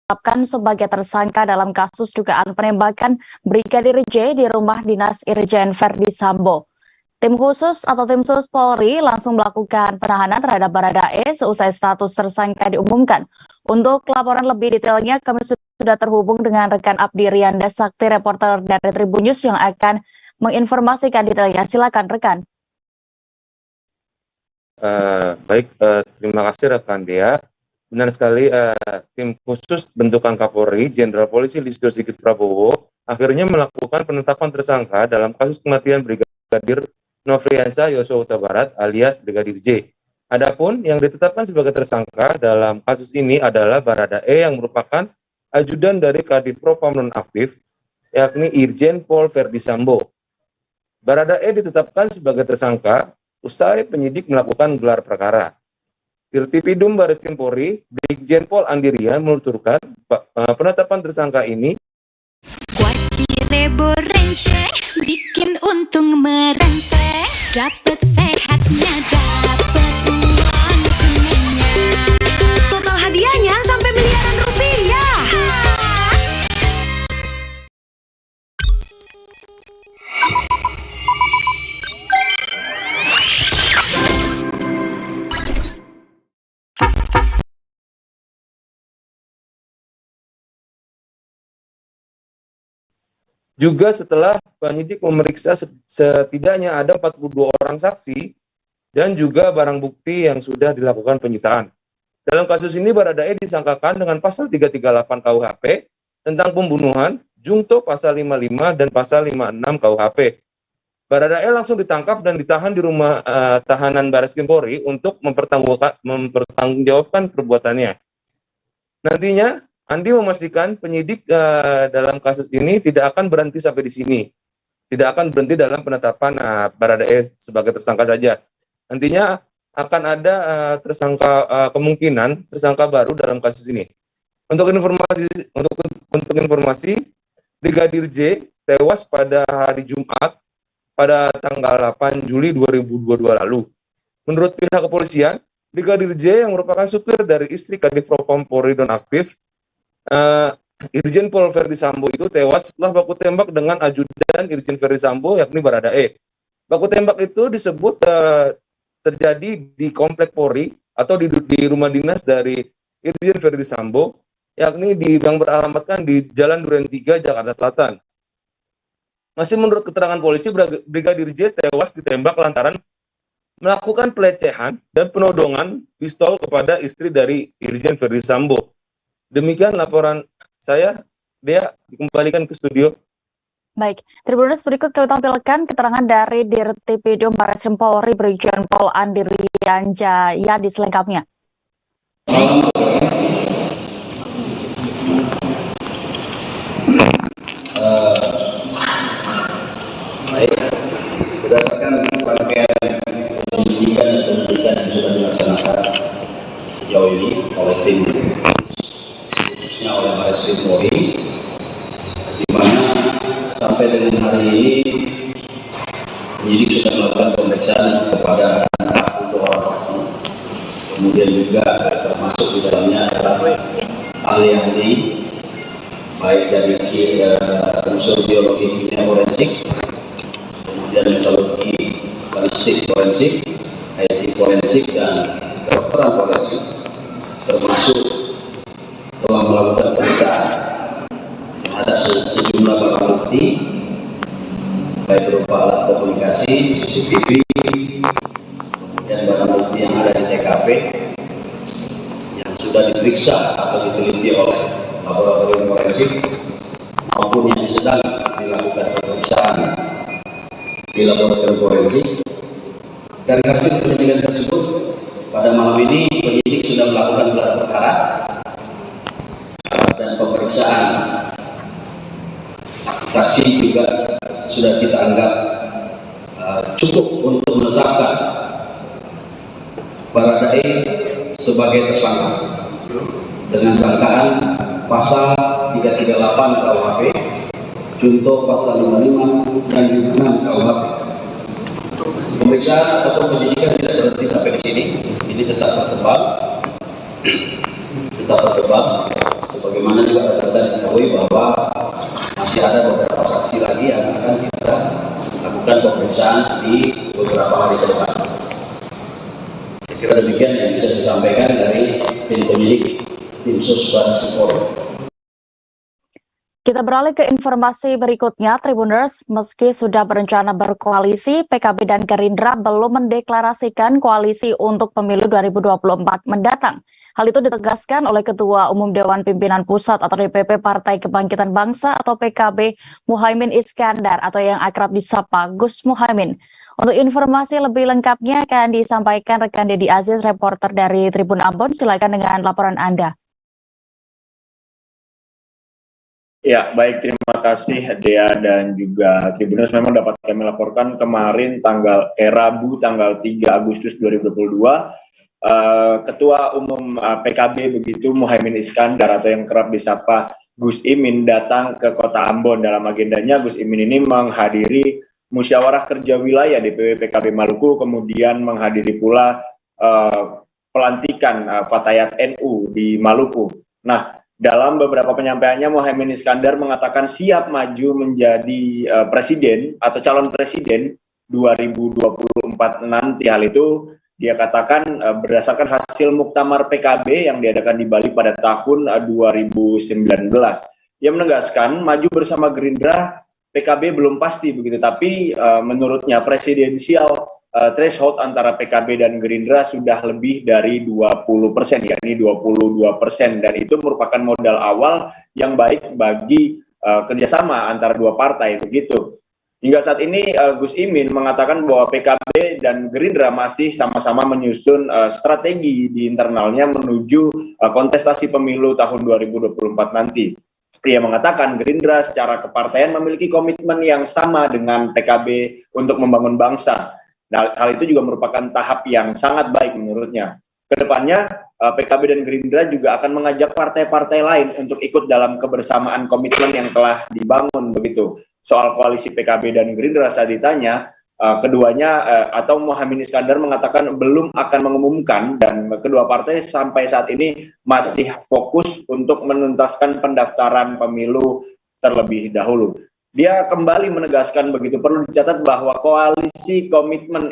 ditetapkan sebagai tersangka dalam kasus dugaan penembakan Brigadir J di rumah dinas Irjen Verdi Sambo. Tim khusus atau tim sus Polri langsung melakukan penahanan terhadap Baradae seusai status tersangka diumumkan. Untuk laporan lebih detailnya kami sudah terhubung dengan rekan Abdi Rianda Sakti, reporter dari Tribun News yang akan menginformasikan detailnya. Silakan rekan. Terima kasih rekan Dea. Benar sekali, tim khusus bentukan Kapolri Jenderal Polisi Listio Sigit Prabowo akhirnya melakukan penetapan tersangka dalam kasus kematian Brigadir Nofriansah Yosua Huta Barat alias Brigadir J. Adapun yang ditetapkan sebagai tersangka dalam kasus ini adalah Baradae yang merupakan ajudan dari Kadif Propam nonaktif, yakni Irjen Pol Verdi Sambo. Baradae ditetapkan sebagai tersangka usai penyidik melakukan gelar perkara. Dirtipidum Baris Krim Polri, Brigjen Pol Andirian menuturkan penetapan tersangka ini bikin untung merentek, dapat sehatnya, dapat uang senengnya. Total hadiahnya sampai miliaran rupiah. juga setelah penyidik memeriksa setidaknya ada 42 orang saksi dan juga barang bukti yang sudah dilakukan penyitaan. Dalam kasus ini Baradae disangkakan dengan pasal 338 KUHP tentang pembunuhan, junto pasal 55 dan pasal 56 KUHP. Baradae langsung ditangkap dan ditahan di rumah tahanan Baris Krim Polri untuk mempertanggungjawabkan perbuatannya. Nantinya Andi memastikan penyidik dalam kasus ini tidak akan berhenti sampai di sini. Tidak akan berhenti dalam penetapan Baradae sebagai tersangka saja. Nantinya akan ada kemungkinan tersangka baru dalam kasus ini. Untuk informasi, Brigadir J tewas pada hari Jumat pada tanggal 8 Juli 2022 lalu. Menurut pihak kepolisian, Brigadir J yang merupakan supir dari istri Kadif Propam Polri nonaktif, Irjen Pol Verdi Sambo itu tewas setelah baku tembak dengan ajudan Irjen Verdi Sambo yakni Baradae. Baku tembak itu disebut terjadi di Komplek Polri atau di rumah dinas dari Irjen Verdi Sambo, yakni yang beralamatkan di Jalan Duren 3, Jakarta Selatan. Masih menurut keterangan polisi, Brigadir J tewas ditembak lantaran melakukan pelecehan dan penodongan pistol kepada istri dari Irjen Verdi Sambo. Demikian laporan saya. Dia dikembalikan ke studio. Baik, Tribuners berikut kami tampilkan keterangan dari Dirtipidum Baris Krim Polri Brigjen Pol Andirian Jaya di selengkapnya. Baik, berdasarkan rangkaian penyelidikan dan penyidikan yang sudah dilaksanakan sejauh ini oleh tim khususnya oleh Baris Krim Polri, di mana sampai dengan hari ini penyidik sudah melakukan pemeriksaan kepada 40 orang saksi, kemudian juga termasuk di dalamnya adalah ahli-ahli baik dari unsur biologi kimia forensik, kemudian metodologi balistik forensik, IT forensik, dan kedokteran forensik, termasuk telah melakukan penyitaan. Ada sejumlah barang bukti baik berupa alat komunikasi, CCTV, kemudian barang bukti yang ada di TKP yang sudah diperiksa atau diteliti oleh laboratorium forensik maupun yang sedang dilakukan pemeriksaan di laboratorium forensik. Dari hasil penyelidikan tersebut, pada malam ini penyidik sudah melakukan gelar perkara dan pemeriksaan saksi juga sudah kita anggap cukup untuk menetapkan Baradae sebagai tersangka dengan sangkaan pasal 338 KUHP, junto pasal 55 dan 56 KUHP. Pemeriksaan ataupun penyidikan tidak berhenti sampai di sini. Ini tetap berkembang, Sebagaimana juga rekan-rekan diketahui bahwa masih ada beberapa saksi lagi yang akan kita lakukan pemeriksaan di beberapa hari ke depan. Saya kira demikian yang bisa disampaikan dari tim penyidik tim Sus Baris Polri. Kita beralih ke informasi berikutnya, Tribuners. Meski sudah berencana berkoalisi, PKB dan Gerindra belum mendeklarasikan koalisi untuk pemilu 2024 mendatang. Hal itu ditegaskan oleh Ketua Umum Dewan Pimpinan Pusat atau DPP Partai Kebangkitan Bangsa atau PKB, Muhaimin Iskandar atau yang akrab disapa Gus Muhaimin. Untuk informasi lebih lengkapnya akan disampaikan rekan Dedi Aziz, reporter dari Tribun Ambon. Silakan dengan laporan Anda. Ya, baik, terima kasih Dea dan juga Tribuners. Memang dapat kami laporkan kemarin Rabu tanggal 3 Agustus 2022, Ketua Umum PKB begitu Muhaimin Iskandar atau yang kerap disapa Gus Imin datang ke Kota Ambon. Dalam agendanya Gus Imin ini menghadiri musyawarah kerja wilayah DPW PKB Maluku, kemudian menghadiri pula pelantikan Fatayat NU di Maluku. Nah, dalam beberapa penyampaiannya, Muhaimin Iskandar mengatakan siap maju menjadi presiden atau calon presiden 2024 nanti. Hal itu dia katakan berdasarkan hasil muktamar PKB yang diadakan di Bali pada tahun 2019. Ia menegaskan maju bersama Gerindra PKB belum pasti begitu, tapi menurutnya presidensial threshold antara PKB dan Gerindra sudah lebih dari 20%, yakni 22%, dan itu merupakan modal awal yang baik bagi kerjasama antara dua partai begitu. Hingga saat ini Gus Imin mengatakan bahwa PKB dan Gerindra masih sama-sama menyusun strategi di internalnya menuju kontestasi pemilu tahun 2024 nanti. Ia mengatakan Gerindra secara kepartaian memiliki komitmen yang sama dengan PKB untuk membangun bangsa. Nah, hal itu juga merupakan tahap yang sangat baik menurutnya. Kedepannya, PKB dan Gerindra juga akan mengajak partai-partai lain untuk ikut dalam kebersamaan komitmen yang telah dibangun begitu. Soal koalisi PKB dan Gerindra saat ditanya, keduanya atau Muhaimin Iskandar mengatakan belum akan mengumumkan dan kedua partai sampai saat ini masih fokus untuk menuntaskan pendaftaran pemilu terlebih dahulu. Dia kembali menegaskan begitu, perlu dicatat bahwa koalisi komitmen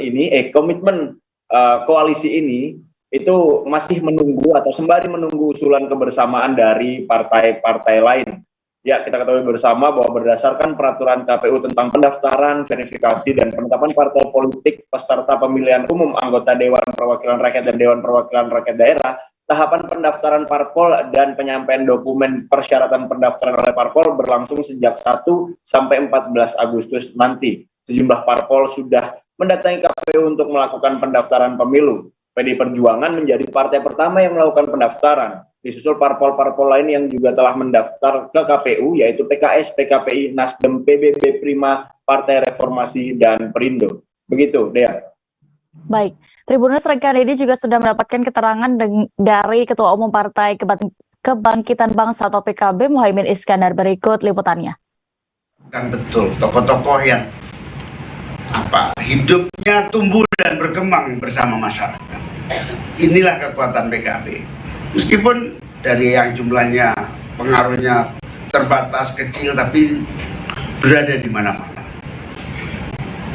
koalisi ini itu masih menunggu atau sembari menunggu usulan kebersamaan dari partai-partai lain. Ya, kita ketahui bersama bahwa berdasarkan peraturan KPU tentang pendaftaran, verifikasi, dan penetapan partai politik peserta pemilihan umum anggota Dewan Perwakilan Rakyat dan Dewan Perwakilan Rakyat Daerah, tahapan pendaftaran parpol dan penyampaian dokumen persyaratan pendaftaran oleh parpol berlangsung sejak 1 sampai 14 Agustus nanti. Sejumlah parpol sudah mendatangi KPU untuk melakukan pendaftaran pemilu. PDI Perjuangan menjadi partai pertama yang melakukan pendaftaran. Disusul parpol-parpol lain yang juga telah mendaftar ke KPU, yaitu PKS, PKPI, Nasdem, PBB Prima, Partai Reformasi, dan Perindo. Begitu, Dea. Baik, Tribuners, rekan ini juga sudah mendapatkan keterangan dari Ketua Umum Partai Kebangkitan Bangsa atau PKB, Muhaimin Iskandar. Berikut liputannya. Kan betul, tokoh-tokoh yang hidupnya tumbuh dan berkembang bersama masyarakat. Inilah kekuatan PKB. Meskipun dari yang jumlahnya pengaruhnya terbatas kecil, tapi berada di mana-mana.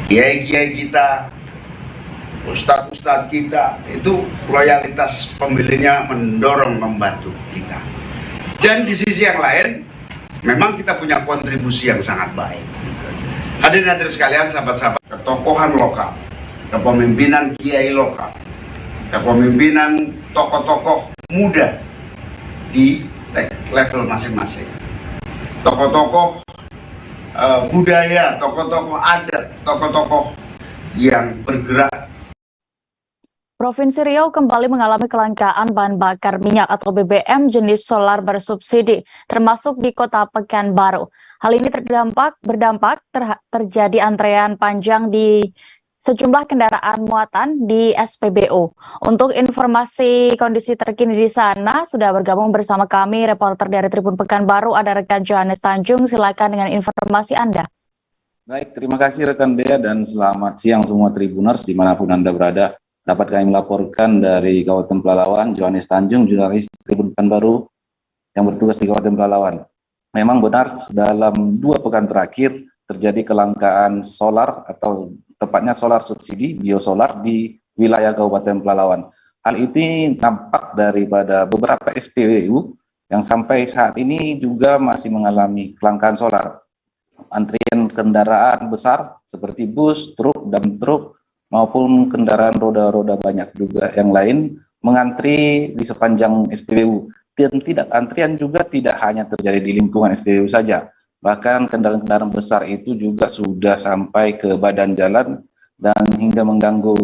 Kiai-kiai kita, ustadz-ustadz kita, itu loyalitas pemilihnya mendorong membantu kita. Dan di sisi yang lain, memang kita punya kontribusi yang sangat baik. Hadirin sekalian, sahabat-sahabat, ketokohan lokal, kepemimpinan kiai lokal, kepemimpinan tokoh-tokoh muda di level masing-masing, tokoh-tokoh budaya, tokoh-tokoh adat, tokoh-tokoh yang bergerak. Provinsi Riau kembali mengalami kelangkaan bahan bakar minyak atau BBM jenis solar bersubsidi, termasuk di Kota Pekanbaru. Hal ini berdampak terjadi antrean panjang di sejumlah kendaraan muatan di SPBU. Untuk informasi kondisi terkini di sana, sudah bergabung bersama kami reporter dari Tribun Pekanbaru, ada rekan Johannes Tanjung. Silakan dengan informasi Anda. Baik, terima kasih rekan Dea dan selamat siang semua Tribuners dimanapun Anda berada. Dapat kami melaporkan dari Kabupaten Pelalawan, Johannes Tanjung, jurnalis Tribun Pekanbaru. yang bertugas di Kabupaten Pelalawan. Memang benar dalam 2 pekan terakhir terjadi kelangkaan solar atau tepatnya solar subsidi, biosolar di wilayah Kabupaten Pelalawan. Hal ini nampak daripada beberapa SPBU yang sampai saat ini juga masih mengalami kelangkaan solar. Antrian kendaraan besar seperti bus, truk, dump truk, maupun kendaraan roda-roda banyak juga yang lain mengantri di sepanjang SPBU. Dan antrian juga tidak hanya terjadi di lingkungan SPBU saja, bahkan kendaraan-kendaraan besar itu juga sudah sampai ke badan jalan dan hingga mengganggu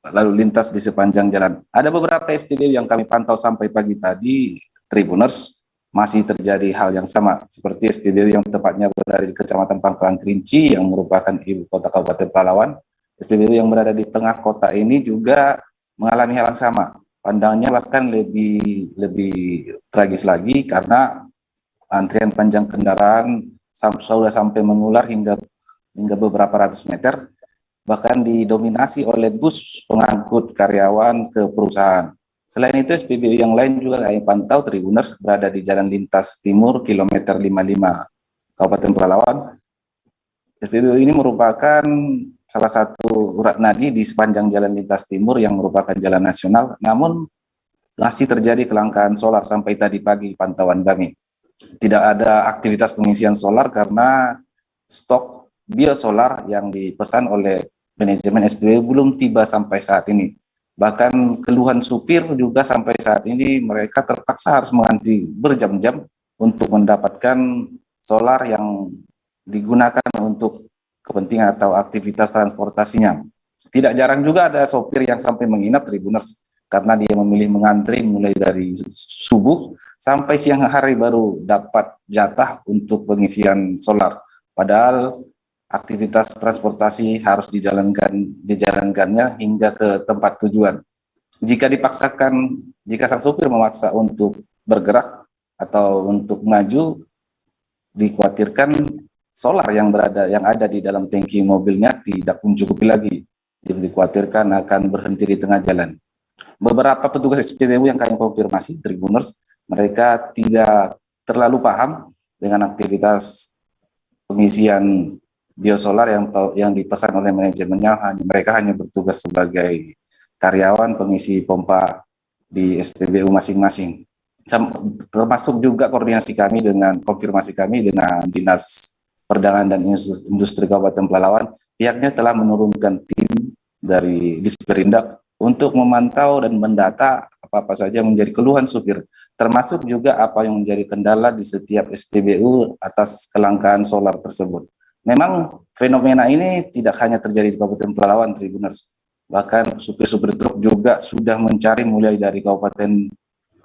lalu lintas di sepanjang jalan. Ada beberapa SPBU yang kami pantau sampai pagi tadi, Tribuners, masih terjadi hal yang sama, seperti SPBU yang tepatnya berada di Kecamatan Pangkalan Kerinci yang merupakan ibu kota Kabupaten Pelalawan. SPBU yang berada di tengah kota ini juga mengalami hal yang sama. Pandangnya bahkan lebih tragis lagi karena antrian panjang kendaraan sudah sampai mengular hingga beberapa ratus meter, bahkan didominasi oleh bus pengangkut karyawan ke perusahaan. Selain itu, SPBU yang lain juga kami pantau Tribuners berada di Jalan Lintas Timur kilometer 55 Kabupaten Pelalawan. SPBU ini merupakan salah satu urat nadi di sepanjang Jalan Lintas Timur yang merupakan jalan nasional, namun masih terjadi kelangkaan solar sampai tadi pagi pantauan kami. Tidak ada aktivitas pengisian solar karena stok biosolar yang dipesan oleh manajemen SPBU belum tiba sampai saat ini. Bahkan keluhan supir juga sampai saat ini mereka terpaksa harus mengantri berjam-jam untuk mendapatkan solar yang digunakan untuk kepentingan atau aktivitas transportasinya. Tidak jarang juga ada sopir yang sampai menginap Tribuners karena dia memilih mengantri mulai dari subuh sampai siang hari baru dapat jatah untuk pengisian solar. Padahal aktivitas transportasi harus dijalankannya hingga ke tempat tujuan. Jika sang sopir memaksa untuk bergerak atau untuk maju, dikhawatirkan solar yang ada di dalam tangki mobilnya tidak mencukupi lagi. Jadi dikhawatirkan akan berhenti di tengah jalan. Beberapa petugas SPBU yang kami konfirmasi, Tribuners, mereka tidak terlalu paham dengan aktivitas pengisian biosolar yang dipesan oleh manajemennya. Mereka hanya bertugas sebagai karyawan pengisi pompa di SPBU masing-masing. Termasuk juga koordinasi kami dengan konfirmasi kami dengan Dinas Perdagangan dan Industri Kabupaten Pelalawan, pihaknya telah menurunkan tim dari Disperindak untuk memantau dan mendata apa-apa saja menjadi keluhan supir, termasuk juga apa yang menjadi kendala di setiap SPBU atas kelangkaan solar tersebut. Memang fenomena ini tidak hanya terjadi di Kabupaten Pelalawan, Tribuners, bahkan supir-supir truk juga sudah mencari mulai dari kabupaten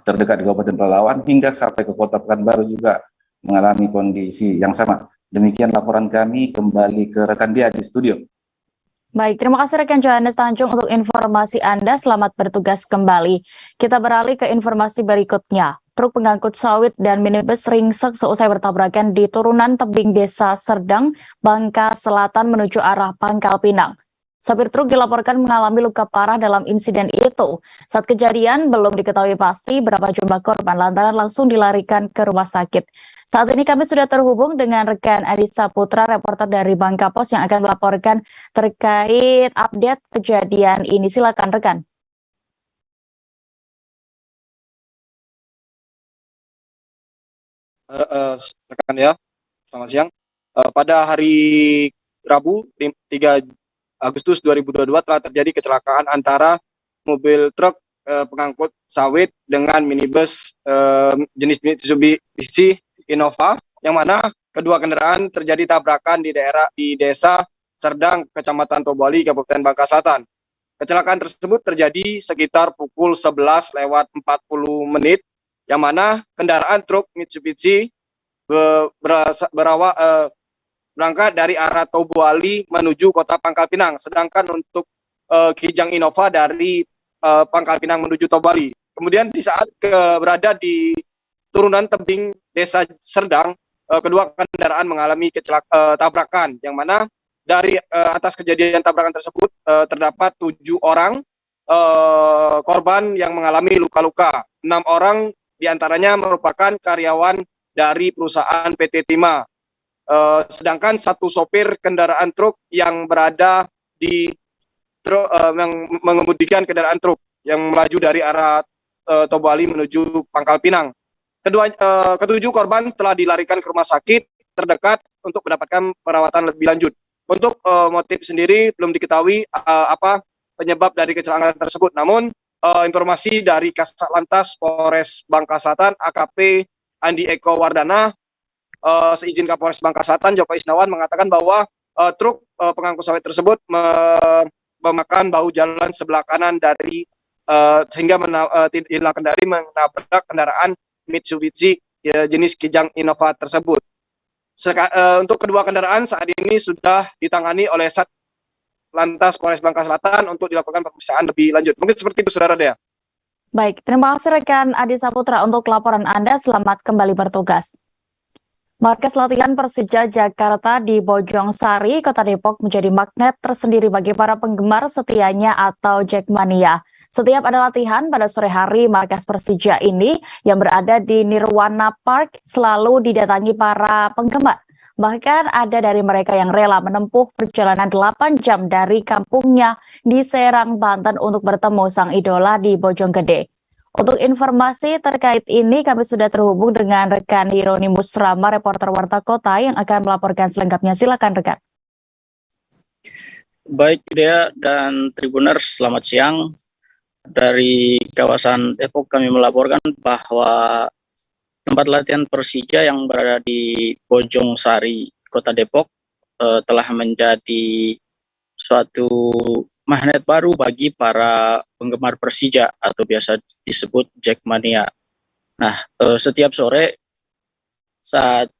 terdekat di Kabupaten Pelalawan hingga sampai ke Kota Pekanbaru juga mengalami kondisi yang sama. Demikian laporan kami, kembali ke rekan dia di studio. Baik, terima kasih rekan Johannes Tanjung untuk informasi Anda. Selamat bertugas kembali. Kita beralih ke informasi berikutnya. Truk pengangkut sawit dan minibus ringsek seusai bertabrakan di turunan tebing Desa Serdang, Bangka Selatan menuju arah Pangkal Pinang. Sopir truk dilaporkan mengalami luka parah dalam insiden itu. Saat kejadian, belum diketahui pasti berapa jumlah korban lantaran langsung dilarikan ke rumah sakit. Saat ini kami sudah terhubung dengan rekan Adisa Putra, reporter dari Bangka Pos yang akan melaporkan terkait update kejadian ini. Silakan rekan. Rekan ya, selamat siang. Pada hari Rabu 3 Agustus 2022 telah terjadi kecelakaan antara mobil truk pengangkut sawit dengan minibus jenis Mitsubishi Innova, yang mana kedua kendaraan terjadi tabrakan di Desa Serdang, Kecamatan Tobali, Kabupaten Bangka Selatan. Kecelakaan tersebut terjadi sekitar pukul 11:40, yang mana kendaraan truk Mitsubishi berangkat dari arah Tobali menuju kota Pangkal Pinang, sedangkan untuk Kijang Innova dari Pangkal Pinang menuju Tobali. Kemudian di saat berada di turunan tebing Desa Serdang, kedua kendaraan mengalami tabrakan, yang mana dari atas kejadian tabrakan tersebut terdapat 7 orang korban yang mengalami luka-luka. 6 orang diantaranya merupakan karyawan dari perusahaan PT Timah. Sedangkan satu sopir kendaraan truk yang berada di yang mengemudikan kendaraan truk yang melaju dari arah Tobali menuju Pangkal Pinang. Ketujuh korban telah dilarikan ke rumah sakit terdekat untuk mendapatkan perawatan lebih lanjut. Untuk motif sendiri belum diketahui apa penyebab dari kecelakaan tersebut. Namun informasi dari Kasat Lantas Polres Bangka Selatan AKP Andi Eko Wardana, seizin Kapolres Bangka Selatan Joko Isnawan mengatakan bahwa truk pengangkut sawit tersebut memakan bahu jalan sebelah kanan dari sehingga hilang kendali menabrak kendaraan Mitsubishi jenis Kijang Innova tersebut. Untuk kedua kendaraan saat ini sudah ditangani oleh Sat Lantas Polres Bangka Selatan untuk dilakukan pemeriksaan lebih lanjut. Mungkin seperti itu, Saudara Dea. Baik, terima kasih rekan Adi Saputra untuk laporan Anda. Selamat kembali bertugas. Markas latihan Persija Jakarta di Bojongsari, Kota Depok menjadi magnet tersendiri bagi para penggemar setianya atau Jackmania. Setiap ada latihan pada sore hari, markas Persija ini yang berada di Nirwana Park selalu didatangi para penggemar. Bahkan ada dari mereka yang rela menempuh perjalanan 8 jam dari kampungnya di Serang, Banten untuk bertemu sang idola di Bojonggede. Untuk informasi terkait ini, kami sudah terhubung dengan rekan Hieronimus Rama, reporter Warta Kota yang akan melaporkan selengkapnya. Silakan rekan. Baik, Dea dan Tribuners, selamat siang. Dari kawasan Depok kami melaporkan bahwa tempat latihan Persija yang berada di Bojongsari, Kota Depok, telah menjadi suatu magnet baru bagi para penggemar Persija atau biasa disebut Jackmania. Nah, setiap sore saat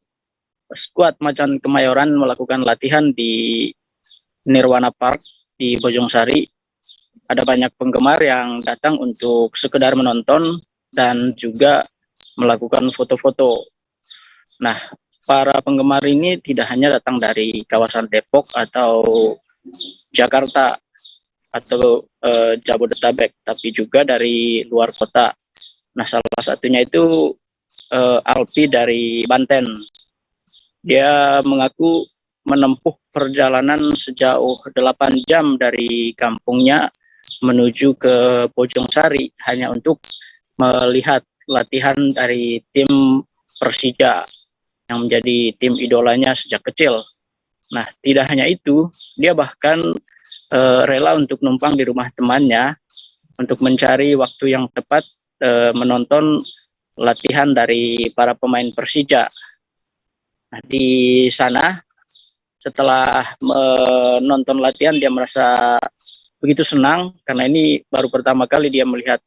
skuad Macan Kemayoran melakukan latihan di Nirwana Park di Bojongsari, ada banyak penggemar yang datang untuk sekedar menonton dan juga melakukan foto-foto. Nah, para penggemar ini tidak hanya datang dari kawasan Depok atau Jakarta atau Jabodetabek, tapi juga dari luar kota. Nah, salah satunya itu Alpi dari Banten. Dia mengaku menempuh perjalanan sejauh 8 jam dari kampungnya menuju ke Bojongsari hanya untuk melihat latihan dari tim Persija yang menjadi tim idolanya sejak kecil. Nah, tidak hanya itu, dia bahkan rela untuk numpang di rumah temannya untuk mencari waktu yang tepat menonton latihan dari para pemain Persija. Nah, di sana setelah menonton latihan dia merasa begitu senang karena ini baru pertama kali dia melihat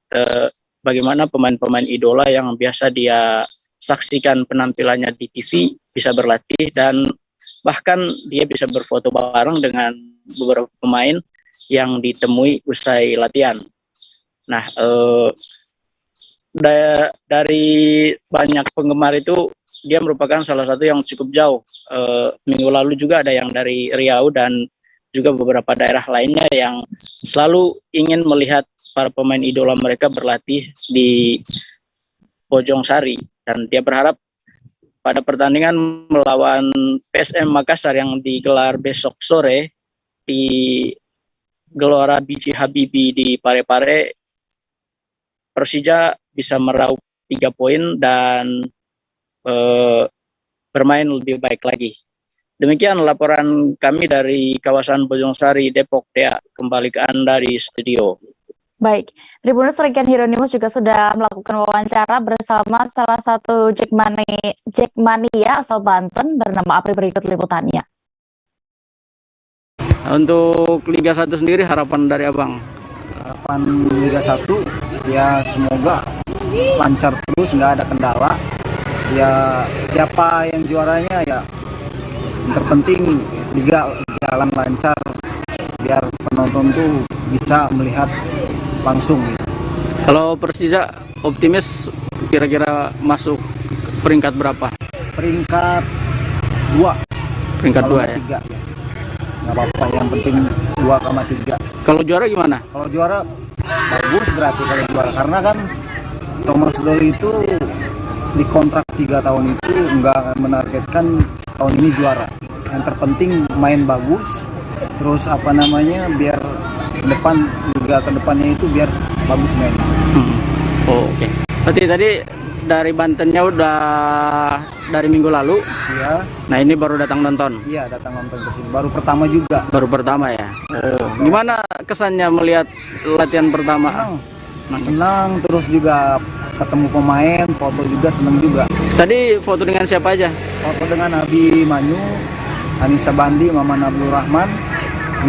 bagaimana pemain-pemain idola yang biasa dia saksikan penampilannya di TV bisa berlatih, dan bahkan dia bisa berfoto bareng dengan beberapa pemain yang ditemui usai latihan. Nah, dari banyak penggemar itu dia merupakan salah satu yang cukup jauh. Minggu lalu juga ada yang dari Riau dan juga beberapa daerah lainnya yang selalu ingin melihat para pemain idola mereka berlatih di Bojongsari, dan dia berharap pada pertandingan melawan PSM Makassar yang digelar besok sore di Gelora B.J. Habibie di Parepare, Persija bisa meraup 3 poin dan bermain lebih baik lagi. Demikian laporan kami dari kawasan Bojongsari, Depok. Dea, kembali ke Anda di studio. Baik, Tribuners, rekan Hieronimus juga sudah melakukan wawancara bersama salah satu Jackmania asal Banten bernama Apri. Berikut liputannya. Untuk Liga 1 sendiri harapan dari Abang? Harapan Liga 1 ya semoga lancar terus, nggak ada kendala. Ya siapa yang juaranya ya terpenting Liga jalan lancar biar penonton tuh bisa melihat langsung gitu. Kalau Persija optimis kira-kira masuk peringkat berapa? Peringkat 2. Peringkat 2 ya? 3 ya. Nggak apa-apa, yang penting 2,3. Kalau juara gimana? Kalau juara bagus berarti kalau juara, karena kan Thomas Doll itu di kontrak 3 tahun itu nggak menargetkan tahun ini juara. Yang terpenting main bagus, terus biar ke depan liga ke depannya itu biar bagus main. Oh, oke. Berarti tadi dari Bantennya udah dari minggu lalu. Iya. Nah, ini baru datang nonton. Iya, datang nonton ke sini. Baru pertama juga. Baru pertama ya. Oh, gimana kesannya melihat latihan pertama? Senang, terus juga ketemu pemain, foto juga senang juga. Tadi foto dengan siapa aja? Foto dengan Abi Manyu, Anissa Bandi, Maman Abdul Rahman,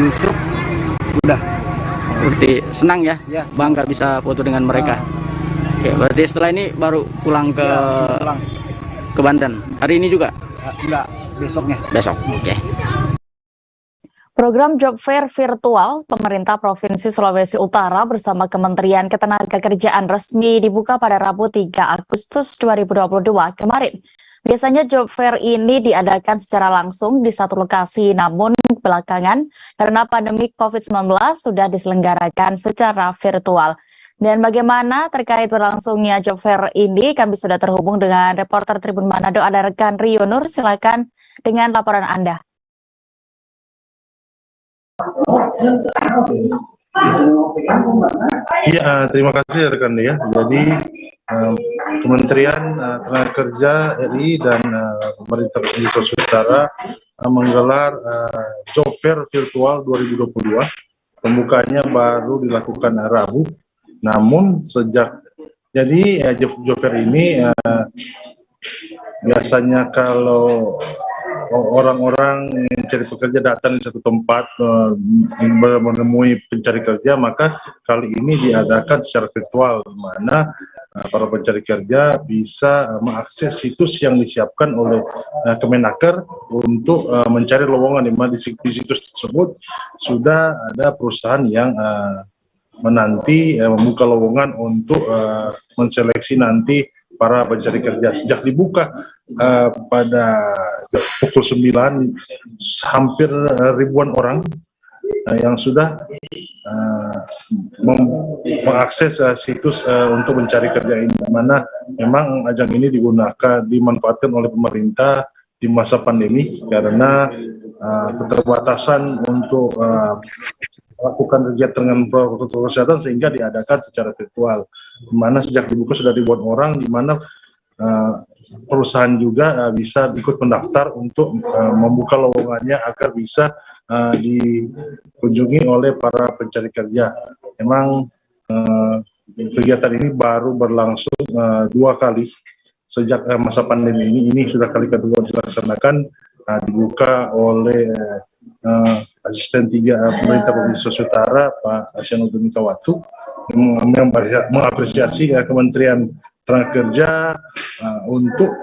Yusuf, udah. Berarti senang ya? Ya, bangga bisa foto dengan mereka. Oke, berarti setelah ini baru pulang ke ke Banten. Hari ini juga? Enggak, besoknya. Besok. Oke. Program Job Fair virtual pemerintah Provinsi Sulawesi Utara bersama Kementerian Ketenagakerjaan resmi dibuka pada Rabu 3 Agustus 2022 kemarin. Biasanya Job Fair ini diadakan secara langsung di satu lokasi, namun belakangan karena pandemi COVID-19 sudah diselenggarakan secara virtual. Dan bagaimana terkait berlangsungnya Job Fair ini, kami sudah terhubung dengan reporter Tribun Manado, ada rekan Rio Nur, silakan dengan laporan Anda. Iya, terima kasih rekan ya. Jadi Kementerian Tenaga RI dan pemerintah Provinsi Sulawesi Utara menggelar Job Fair virtual 2022. Pembukanya baru dilakukan Rabu. Namun Job Fair ini biasanya kalau orang-orang yang cari pekerja datang di satu tempat menemui pencari kerja, maka kali ini diadakan secara virtual, di mana para pencari kerja bisa mengakses situs yang disiapkan oleh Kemenaker untuk mencari lowongan, di mana di situs tersebut sudah ada perusahaan yang menanti membuka lowongan untuk menseleksi nanti para pencari kerja. Sejak dibuka pada pukul 9, hampir ribuan orang yang sudah mengakses situs untuk mencari kerja ini, mana memang ajang ini dimanfaatkan oleh pemerintah di masa pandemi karena keterbatasan untuk melakukan kegiatan dengan protokol kesehatan, sehingga diadakan secara virtual, di mana sejak dibuka sudah ribuan orang, di mana perusahaan juga bisa ikut mendaftar untuk membuka lowongannya agar bisa dikunjungi oleh para pencari kerja. Memang kegiatan ini baru berlangsung 2 kali sejak masa pandemi ini sudah kali kedua dilaksanakan, dibuka oleh Asisten 3 Pemerintah Provinsi Sulawesi Utara, Pak Asyanuddin Mikawatu, yang mengapresiasi Kementerian Tenaga Kerja untuk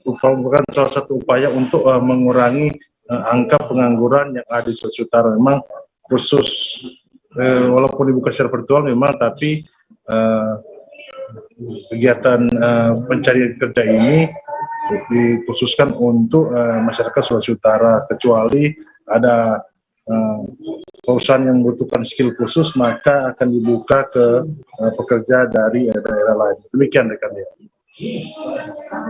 merupakan salah satu upaya untuk mengurangi angka pengangguran yang ada di Sulawesi Utara. Memang khusus walaupun dibuka secara virtual memang, tapi kegiatan pencarian kerja ini dikhususkan untuk masyarakat Sulawesi Utara, kecuali ada perusahaan yang membutuhkan skill khusus, maka akan dibuka ke pekerja dari daerah lain. Demikian rekan ya.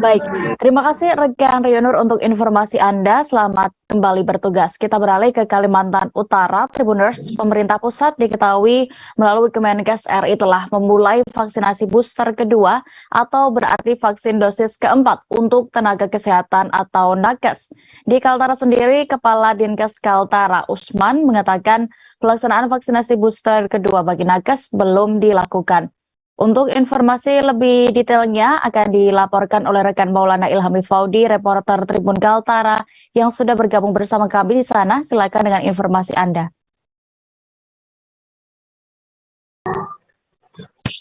Baik, terima kasih rekan Rionur untuk informasi Anda. Selamat kembali bertugas. Kita beralih ke Kalimantan Utara. Tribuners, pemerintah pusat diketahui melalui Kemenkes RI telah memulai vaksinasi booster kedua atau berarti vaksin dosis keempat untuk tenaga kesehatan atau nakes. Di Kaltara sendiri, Kepala Dinkes Kaltara Usman mengatakan pelaksanaan vaksinasi booster kedua bagi nakes belum dilakukan. Untuk informasi lebih detailnya akan dilaporkan oleh rekan Maulana Ilhami Faudi, reporter Tribun Kaltara yang sudah bergabung bersama kami di sana. Silakan dengan informasi Anda.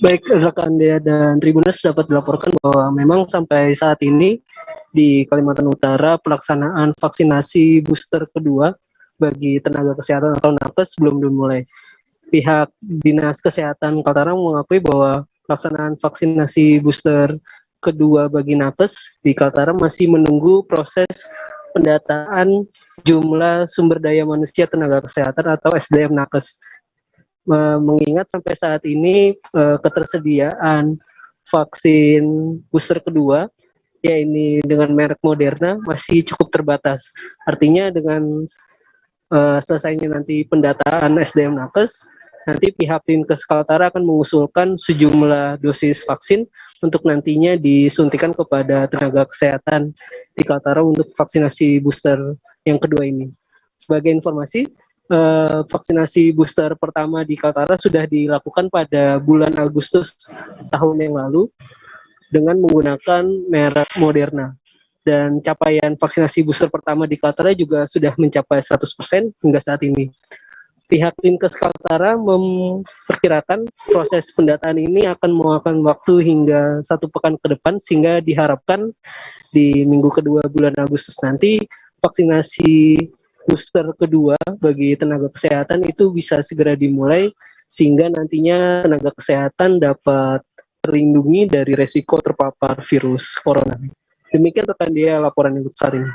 Baik, rekan Dea dan Tribuners dapat dilaporkan bahwa memang sampai saat ini di Kalimantan Utara pelaksanaan vaksinasi booster kedua bagi tenaga kesehatan atau nakes belum dimulai. Pihak Dinas Kesehatan Kaltara mengakui bahwa pelaksanaan vaksinasi booster kedua bagi nakes di Kaltara masih menunggu proses pendataan jumlah sumber daya manusia tenaga kesehatan atau SDM nakes. mengingat sampai saat ini ketersediaan vaksin booster kedua, ya ini dengan merek Moderna, masih cukup terbatas. Artinya dengan selesainya nanti pendataan SDM Nakes, nanti pihak Dinkes Kaltara akan mengusulkan sejumlah dosis vaksin untuk nantinya disuntikan kepada tenaga kesehatan di Kaltara untuk vaksinasi booster yang kedua ini. Sebagai informasi, vaksinasi booster pertama di Kaltara sudah dilakukan pada bulan Agustus tahun yang lalu dengan menggunakan merek Moderna. Dan capaian vaksinasi booster pertama di Kaltara juga sudah mencapai 100% hingga saat ini. Pihak Dinkes Kaltara memperkirakan proses pendataan ini akan memakan waktu hingga 1 pekan ke depan, sehingga diharapkan di minggu kedua bulan Agustus nanti vaksinasi booster kedua bagi tenaga kesehatan itu bisa segera dimulai, sehingga nantinya tenaga kesehatan dapat terlindungi dari resiko terpapar virus corona. Demikian rekan dia laporan untuk saat ini.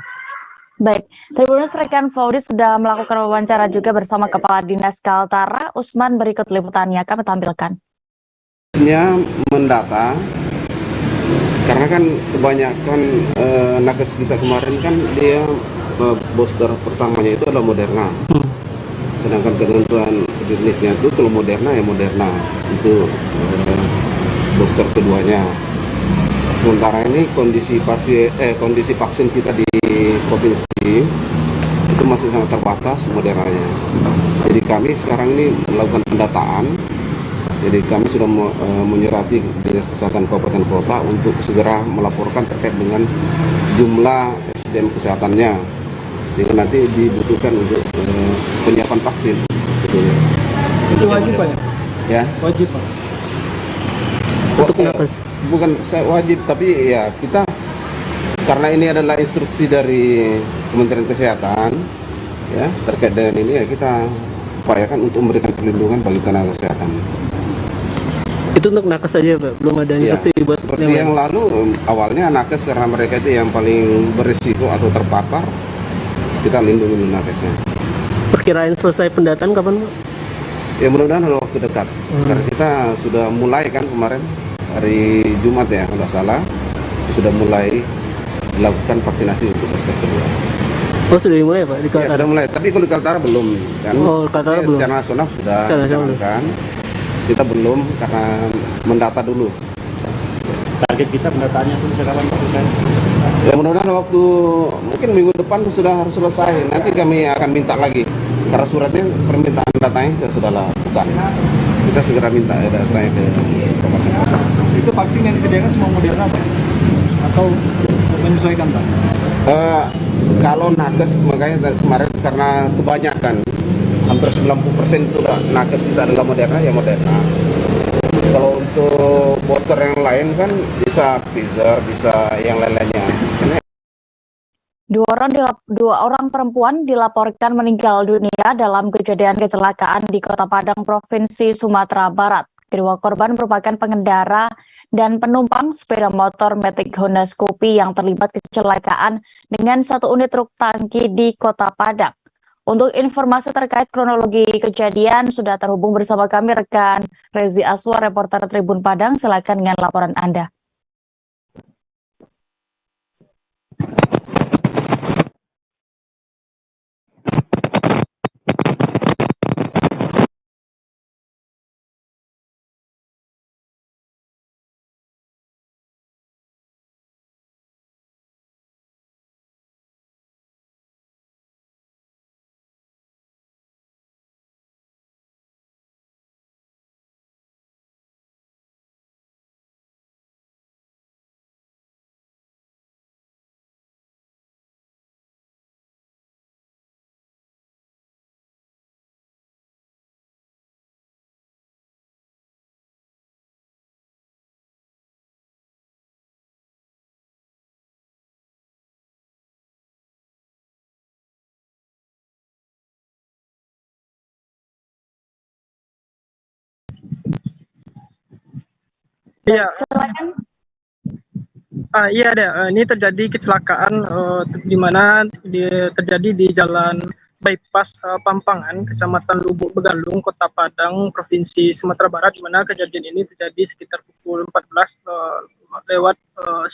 Baik, Tribuners rekan Faudi sudah melakukan wawancara juga bersama Kepala Dinas Kaltara, Usman. Berikut liputannya kami tampilkan. Mendata, karena kan kebanyakan nakes kita kemarin kan dia booster pertamanya itu adalah Moderna, sedangkan ketentuan jenisnya itu kalau Moderna ya Moderna itu booster keduanya. Sementara ini kondisi vaksin kita di provinsi itu masih sangat terbatas Modernanya. Jadi kami sekarang ini melakukan pendataan. Jadi kami sudah menyurati Dinas Kesehatan Kabupaten Kota untuk segera melaporkan terkait dengan jumlah SDM kesehatannya, sehingga nanti dibutuhkan untuk penyiapan vaksin. Itu wajib Pak ya? Wajib Pak. Untuk nakes? Bukan saya wajib, tapi ya kita karena ini adalah instruksi dari Kementerian Kesehatan ya terkait dengan ini, ya kita upayakan untuk memberikan perlindungan bagi tenaga kesehatan. Itu untuk nakes saja Pak, belum ada instruksi ya, buat seperti yang lalu awalnya nakes karena mereka itu yang paling berisiko atau terpapar, kita lindungi nakesnya. Perkiraan selesai pendataan kapan Pak? Ya mudah-mudahan dalam waktu dekat, karena kita sudah mulai kan kemarin hari Jumat ya kalau tidak salah, sudah mulai dilakukan vaksinasi untuk booster kedua. Oh sudah dimulai Pak di Kaltara? Ya, sudah mulai, tapi kalau di Kaltara belum kan. Oh Kaltara belum? Secara nasional sudah dijalankan, kita belum karena mendata dulu. Target kita pendataannya itu kapan Pak? Ya mudah-mudahan waktu mungkin minggu depan sudah harus selesai. Nanti kami akan minta lagi karena suratnya permintaan datanya sudah lakukan. Kita segera minta datanya ke Kabupaten Kota. Itu vaksin yang disediakan semua Moderna Pak? Atau menyesuaikan Pak? Kalau nakes makanya kemarin karena kebanyakan hampir 90% itu nakes kita adalah Moderna, ya Moderna. Kalau untuk booster yang lain kan bisa Pfizer, bisa yang lain-lainnya. Dua orang perempuan dilaporkan meninggal dunia dalam kejadian kecelakaan di Kota Padang, Provinsi Sumatera Barat. Kedua korban merupakan pengendara dan penumpang sepeda motor Matic Honda Scoopy yang terlibat kecelakaan dengan satu unit truk tangki di Kota Padang. Untuk informasi terkait kronologi kejadian sudah terhubung bersama kami rekan Rezi Aswar, reporter Tribun Padang. Silakan dengan laporan Anda. Iya. Iya ada. Ini terjadi kecelakaan di mana terjadi di jalan bypass Pampangan, Kecamatan Lubuk Begalung, Kota Padang, Provinsi Sumatera Barat, di mana kejadian ini terjadi sekitar pukul 14 lewat 10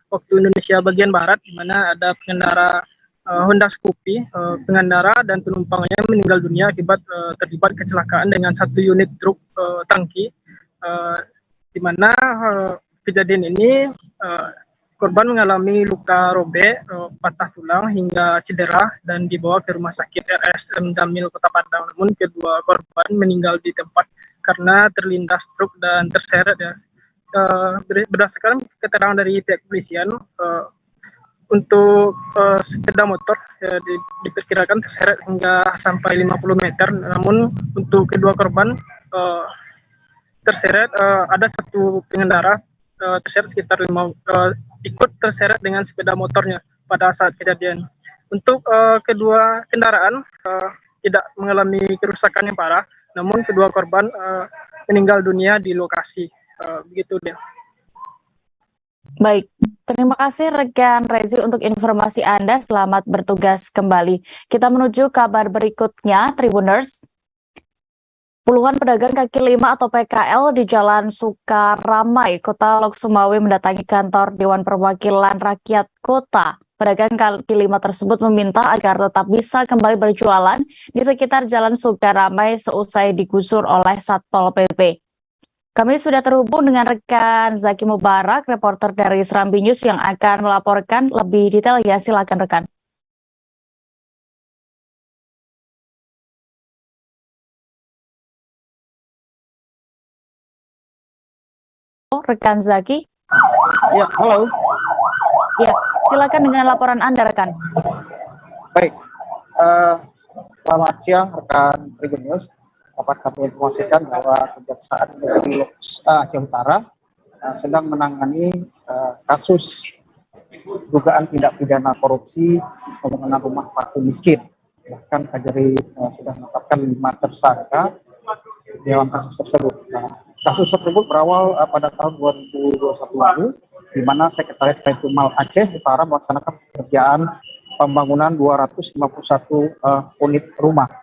waktu Indonesia bagian Barat, di mana ada pengendara Honda Scoopy, pengendara dan penumpangnya meninggal dunia akibat terlibat kecelakaan dengan satu unit truk tangki, di mana kejadian ini korban mengalami luka robek, patah tulang hingga cedera dan dibawa ke rumah sakit RSM Damil Kota Padang. Namun kedua korban meninggal di tempat karena terlindas truk dan terseret ya. Berdasarkan keterangan dari pihak kepolisian, untuk sepeda motor diperkirakan terseret hingga sampai 50 meter. Namun untuk kedua korban terseret, ada satu pengendara terseret sekitar ikut terseret dengan sepeda motornya pada saat kejadian. Untuk kedua kendaraan tidak mengalami kerusakan yang parah, namun kedua korban meninggal dunia di lokasi. Begitu dia. Baik, terima kasih rekan Rezi untuk informasi Anda. Selamat bertugas kembali. Kita menuju kabar berikutnya, Tribuners. Puluhan pedagang kaki lima atau PKL di Jalan Sukaramai, Kota Lok Sumawe mendatangi kantor Dewan Perwakilan Rakyat Kota. Pedagang kaki lima tersebut meminta agar tetap bisa kembali berjualan di sekitar Jalan Sukaramai seusai digusur oleh Satpol PP. Kami sudah terhubung dengan rekan Zaki Mubarak, reporter dari Serambi News yang akan melaporkan lebih detail. Ya, silakan rekan. Rekan Zaki. Ya, halo. Ya, silakan dengan laporan Anda, rekan. Baik, selamat siang rekan Tribun News. Dapat kami informasikan bahwa Kejaksaan Negeri Aceh Utara sedang menangani kasus dugaan tindak pidana korupsi pembangunan rumah fakir miskin. Bahkan Kajari sudah menetapkan 5 tersangka dalam kasus tersebut. Kasus tersebut berawal pada tahun 2021 lalu, di mana Sekretariat Baitul Aceh Utara melaksanakan pekerjaan pembangunan 251 unit rumah.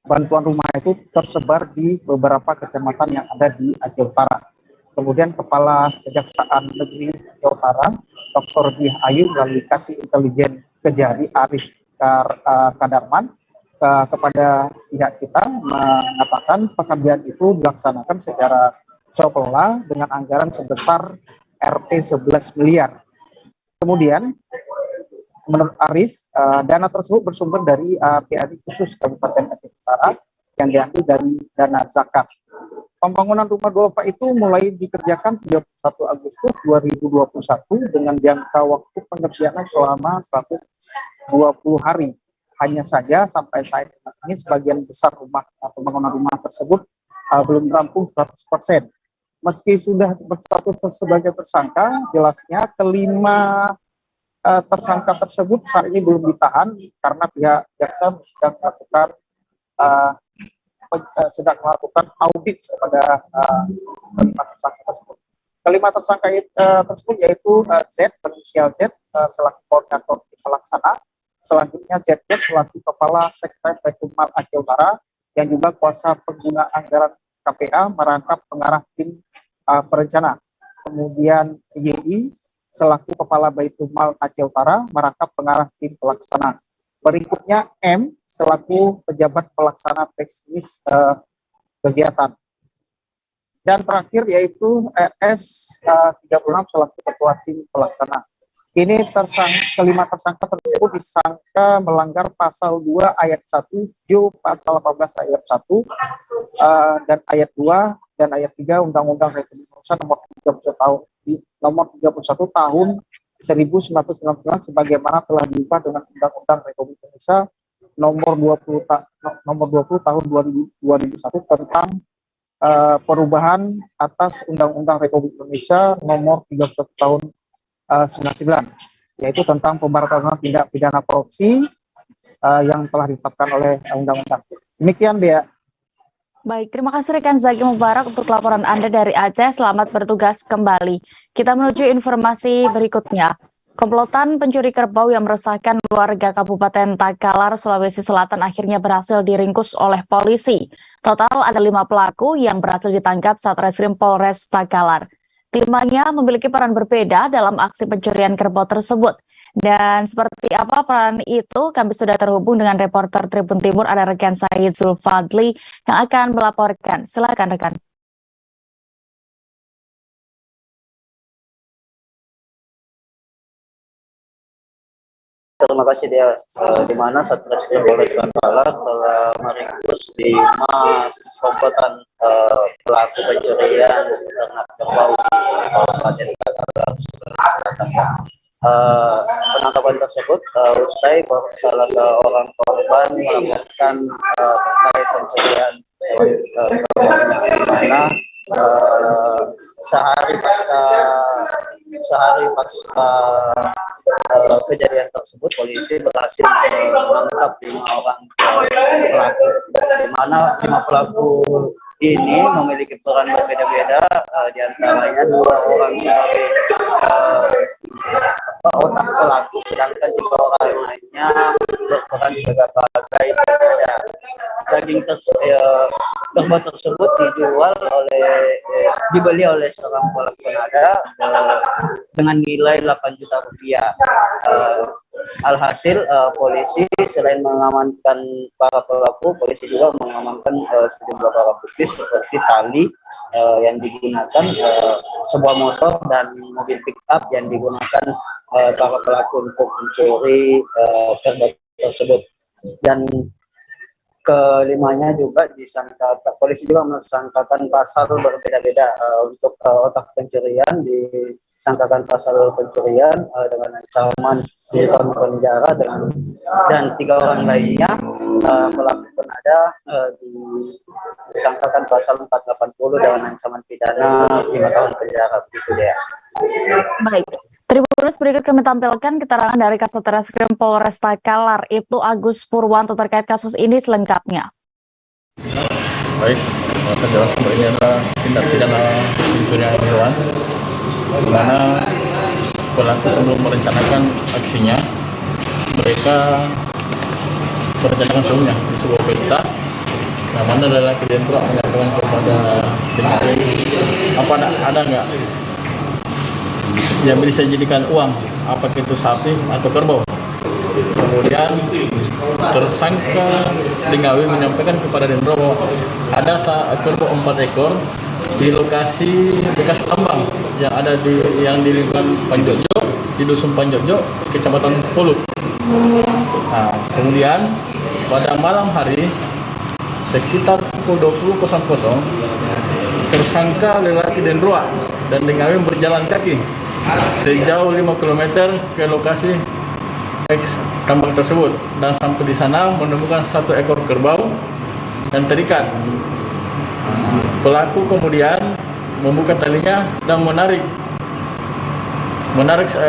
Bantuan rumah itu tersebar di beberapa kecamatan yang ada di Aceh Utara. Kemudian Kepala Kejaksaan Negeri Aceh Utara, Dr. Diah Ayu, melalui kasih intelijen Kejari Arif Kadarman, kepada pihak kita mengatakan pekerjaan itu dilaksanakan secara swakelola dengan anggaran sebesar Rp 11 miliar. Kemudian menurut Aris, dana tersebut bersumber dari PAD khusus Kabupaten Aceh Utara yang diambil dari dana zakat. Pembangunan rumah duafa itu mulai dikerjakan 31 Agustus 2021 dengan jangka waktu pengerjaan selama 120 hari. Hanya saja sampai saat ini sebagian besar rumah pembangunan rumah tersebut belum rampung 100%. Meski sudah berstatus sebagai tersangka, jelasnya kelima tersangka tersebut saat ini belum ditahan karena pihak jaksa sedang melakukan audit kepada kelima tersangka tersebut. Kelima tersangka tersebut yaitu Z, berinisial Z, selaku koordinator pelaksana. Selanjutnya ZZ selaku Kepala Sekretariat Baitul Aceh Utara yang juga kuasa pengguna anggaran KPA merangkap pengarah tim perencana. Kemudian YI selaku Kepala Baitul Aceh Utara merangkap pengarah tim pelaksana. Berikutnya M selaku pejabat pelaksana teknis kegiatan. Dan terakhir yaitu RS 36 selaku ketua tim pelaksana. Ini kelima tersangka tersebut disangka melanggar pasal 2 ayat 1 Jo pasal 18 ayat 1 dan ayat 2 dan ayat 3 Undang-Undang Republik Indonesia nomor 31 tahun 1999 sebagaimana telah diubah dengan Undang-Undang Republik Indonesia nomor 20 tahun 2001 tentang perubahan atas Undang-Undang Republik Indonesia nomor 31 tahun 99, yaitu tentang pemberantasan tindak pidana korupsi yang telah ditetapkan oleh undang-undang. Demikian dia. Baik, terima kasih rekan Zaki Mubarak untuk laporan Anda dari Aceh. Selamat bertugas kembali. Kita menuju informasi berikutnya. Komplotan pencuri kerbau yang meresahkan warga Kabupaten Takalar, Sulawesi Selatan akhirnya berhasil diringkus oleh polisi. Total ada 5 pelaku yang berhasil ditangkap Satreskrim Polres Takalar. Kelimanya memiliki peran berbeda dalam aksi pencurian kerbau tersebut. Dan seperti apa peran itu, kami sudah terhubung dengan reporter Tribun Timur, ada rekan Said Zulfadli yang akan melaporkan. Silakan rekan. Terima kasih dia, di mana Satreskrim Polres Takalar telah meringkus 5 komplotan pelaku pencurian ternak kerbau di Kabupaten Takalar, Sulawesi Selatan. Penangkapan tersebut usai salah seorang korban melaporkan terkait pencurian kerbaunya, di mana sehari pasca kejadian tersebut polisi berhasil menangkap 5 orang pelaku, di mana 5 pelaku ini memiliki peran berbeda-beda, diantaranya 2 orang sebagai otak pelaku, sedangkan 3 orang lainnya berperan sebagai penada. Daging kerbau tersebut dibeli oleh seorang pelaku penada dengan nilai 8 juta rupiah. Alhasil polisi selain mengamankan para pelaku, polisi juga mengamankan sejumlah barang bukti seperti tali yang digunakan, sebuah motor dan mobil pick up yang digunakan para pelaku untuk mencuri kerbau tersebut. Dan kelimanya juga disangkakan, polisi juga mensangkakan pasal berbeda-beda. Untuk otak pencurian disangkakan pasal pencurian dengan ancaman 2 tahun penjara, dan 3 orang lainnya pelaku penada disangkakan pasal 480 dengan ancaman pidana 5 tahun penjara. Begitu dia. Baik. Tribuners, berikut kami tampilkan keterangan dari Kasat Polres Takalar, Ibtu Agus Purwanto terkait kasus ini selengkapnya. Baik, saya jelaskan bahwa ini adalah tindak pidana pencurian hewan, di mana pelaku sebelum merencanakan aksinya, mereka merencanakan sebelumnya di sebuah pesta, yang mana adalah kejadian itu menyampaikan kepada penyidik, apa ada nggak yang bisa dijadikan uang, apakah itu sapi atau kerbau. Kemudian tersangka Dengawi menyampaikan kepada Dendro bahwa ada kerbau 4 ekor di lokasi bekas tambang yang ada di lingkungan Panjojo, di Dusun Panjojo, Kecamatan Pulut. Nah, kemudian pada malam hari sekitar pukul 20.00, tersangka lelaki Dendro dan Dengawi berjalan kaki sejauh 5 km ke lokasi tambang tersebut, dan sampai di sana menemukan 1 ekor kerbau yang terikat. Pelaku kemudian membuka talinya dan menarik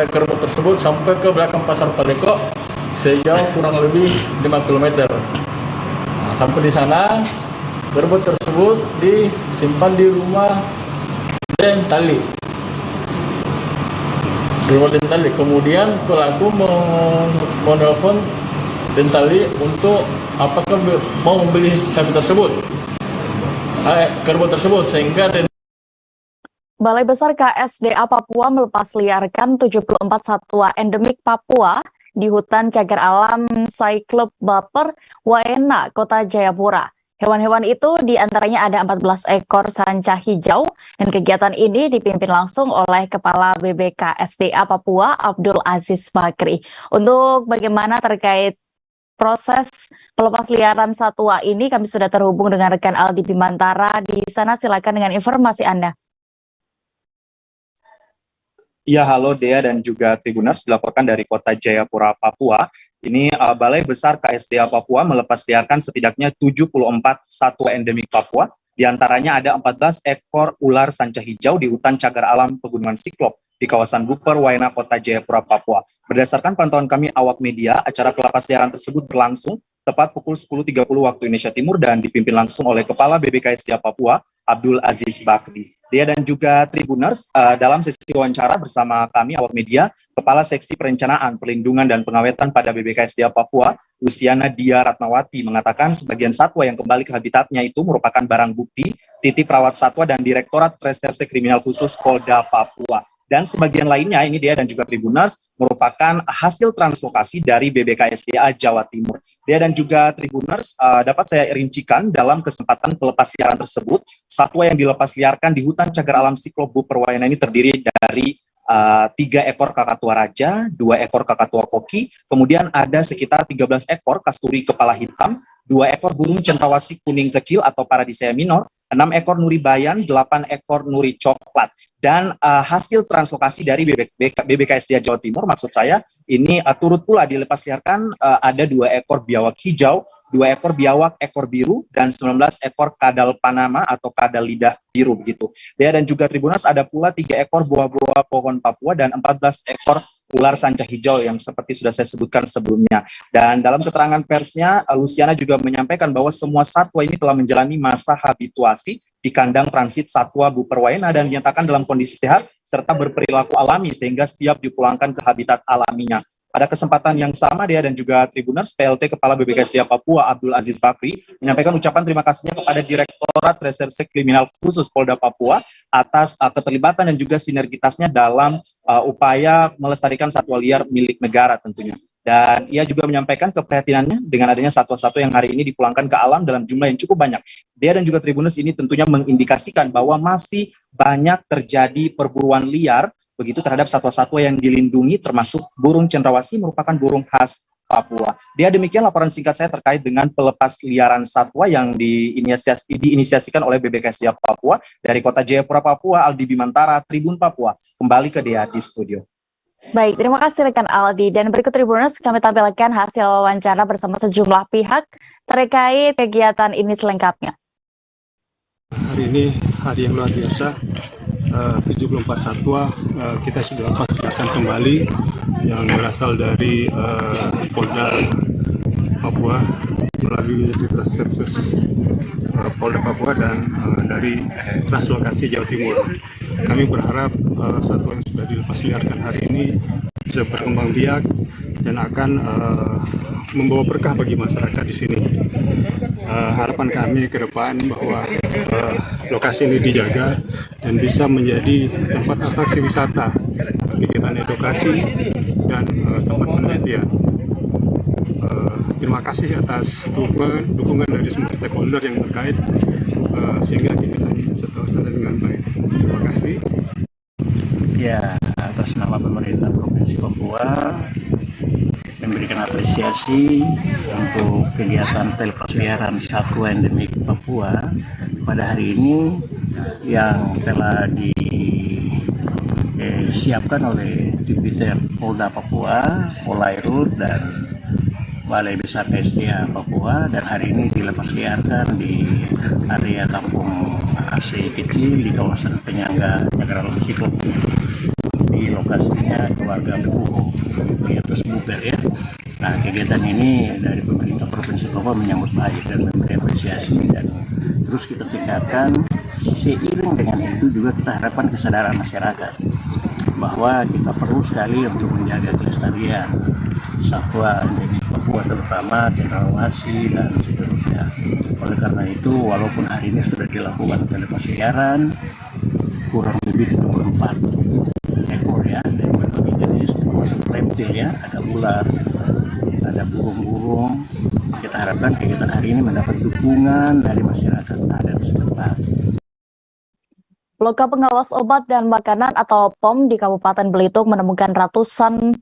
kerbau tersebut sampai ke belakang Pasar Paleko sejauh kurang lebih 5 km. Sampai di sana kerbau tersebut disimpan di rumah Den Tali. Kemudian pelaku menelpon Dentali untuk apakah mau membeli sapi tersebut, kerbau tersebut, sehingga Balai Besar KSDA Papua melepas liarkan 74 satwa endemik Papua di hutan cagar alam Cyclop Baper, Waena, Kota Jayapura. Hewan-hewan itu diantaranya ada 14 ekor sanca hijau, dan kegiatan ini dipimpin langsung oleh Kepala BBKSDA Papua Abdul Aziz Bakri. Untuk bagaimana terkait proses pelepas liaran satwa ini, kami sudah terhubung dengan rekan Aldi Bimantara di sana. Silakan dengan informasi Anda. Ya, halo Dea dan juga Tribuners, dilaporkan dari Kota Jayapura, Papua. Ini Balai Besar KSDA Papua melepas liarkan setidaknya 74 satwa endemik Papua. Di antaranya ada 14 ekor ular sanca hijau di hutan cagar alam Pegunungan Siklop di kawasan Buper, Waena, Kota Jayapura, Papua. Berdasarkan pantauan kami awak media, acara pelepas liaran tersebut berlangsung tepat pukul 10.30 waktu Indonesia Timur dan dipimpin langsung oleh Kepala BBKSDA Papua Abdul Aziz Bakri. Dia dan juga Tribuners, dalam sesi wawancara bersama kami awak media, Kepala Seksi Perencanaan, Perlindungan dan Pengawetan pada BBKSDA Papua, Luciana Dia Ratnawati, mengatakan sebagian satwa yang kembali ke habitatnya itu merupakan barang bukti, titip rawat satwa dan Direktorat Reserse Kriminal Khusus Polda Papua. Dan sebagian lainnya, ini dia dan juga Tribuners, merupakan hasil translokasi dari BBKSDA Jawa Timur. Dia dan juga Tribuners, dapat saya rincikan dalam kesempatan pelepasliaran tersebut, satwa yang dilepas liarkan di hutan cagar alam Siklop Bu Perwayana ini terdiri dari 3 ekor kakatua raja, 2 ekor kakatua koki, kemudian ada sekitar 13 ekor kasturi kepala hitam, 2 ekor burung cendrawasih kuning kecil atau Paradisea minor, 6 ekor nuri bayan, 8 ekor nuri coklat. Dan hasil translokasi dari BBKSDA Jawa Timur, maksud saya, ini turut pula dilepasliarkan ada 2 ekor biawak hijau, 2 ekor biawak ekor biru, dan 19 ekor kadal Panama atau kadal lidah biru begitu. Dan juga Tribuners, ada pula 3 ekor buah-buah pohon Papua dan 14 ekor ular sanca hijau yang seperti sudah saya sebutkan sebelumnya. Dan dalam keterangan persnya, Luciana juga menyampaikan bahwa semua satwa ini telah menjalani masa habituasi di kandang transit satwa Bu Perwayana dan dinyatakan dalam kondisi sehat serta berperilaku alami sehingga siap dipulangkan ke habitat alaminya. Pada kesempatan yang sama, dia dan juga Tribuners, PLT Kepala BBKSDA Papua Abdul Aziz Bakri menyampaikan ucapan terima kasihnya kepada Direktorat Reserse Kriminal Khusus Polda Papua atas keterlibatan dan juga sinergitasnya dalam upaya melestarikan satwa liar milik negara tentunya. Dan ia juga menyampaikan keprihatinannya dengan adanya satwa-satwa yang hari ini dipulangkan ke alam dalam jumlah yang cukup banyak. Dia dan juga Tribuners ini tentunya mengindikasikan bahwa masih banyak terjadi perburuan liar begitu terhadap satwa-satwa yang dilindungi, termasuk burung cendrawasih merupakan burung khas Papua. Dia demikian laporan singkat saya terkait dengan pelepas liaran satwa yang diinisiasikan oleh BBKSDA Papua dari Kota Jayapura, Papua. Aldi Bimantara, Tribun Papua. Kembali ke Dea di studio. Baik, terima kasih rekan Aldi. Dan berikut Tribuners kami tampilkan hasil wawancara bersama sejumlah pihak terkait kegiatan ini selengkapnya. Hari ini hari yang luar biasa. 74 satwa kita sudah pastikan kembali yang berasal dari Polda Papua melalui Reserse Polda Papua dan dari translokasi Jawa Timur. Kami berharap satwa yang sudah dilepas liarkan hari ini bisa berkembang biak dan akan membawa berkah bagi masyarakat di sini. Harapan kami ke depan bahwa lokasi ini dijaga dan bisa menjadi tempat atraksi wisata, kegiatan edukasi, dan tempat penelitian. Terima kasih atas dukungan dari semua stakeholder yang terkait sehingga kegiatan ini bisa terlaksana dengan baik. Terima kasih. Ya, atas nama pemerintah Provinsi Papua memberikan apresiasi untuk kegiatan pelepasliaran satwa endemik Papua pada hari ini yang telah disiapkan oleh Diviter Polda Papua, Polairut dan Balai Besar KSDA Papua, dan hari ini dilepasliarkan di area kampung AC kecil di kawasan penyangga Cagar Alam Siklop. Di lokasinya keluarga Beku yaitu Sebuber ya. Nah, kegiatan ini dari pemerintah Provinsi Papua menyambut baik dan memberi apresiasi, dan terus kita tingkatkan. Seiring dengan itu juga kita harapkan kesadaran masyarakat bahwa kita perlu sekali untuk menjaga kelestarian satwa endemik Papua, terutama cendrawasih dan seterusnya. Oleh karena itu, walaupun hari ini sudah dilakukan pelepasliaran kurang lebih 24 ekor ya, dari berbagai jenis, termasuk reptil ya, ada ular, ada burung-burung. Kita harapkan kegiatan hari ini mendapat dukungan dari masyarakat adat setempat. Loka Pengawas Obat dan Makanan atau POM di Kabupaten Belitung menemukan ratusan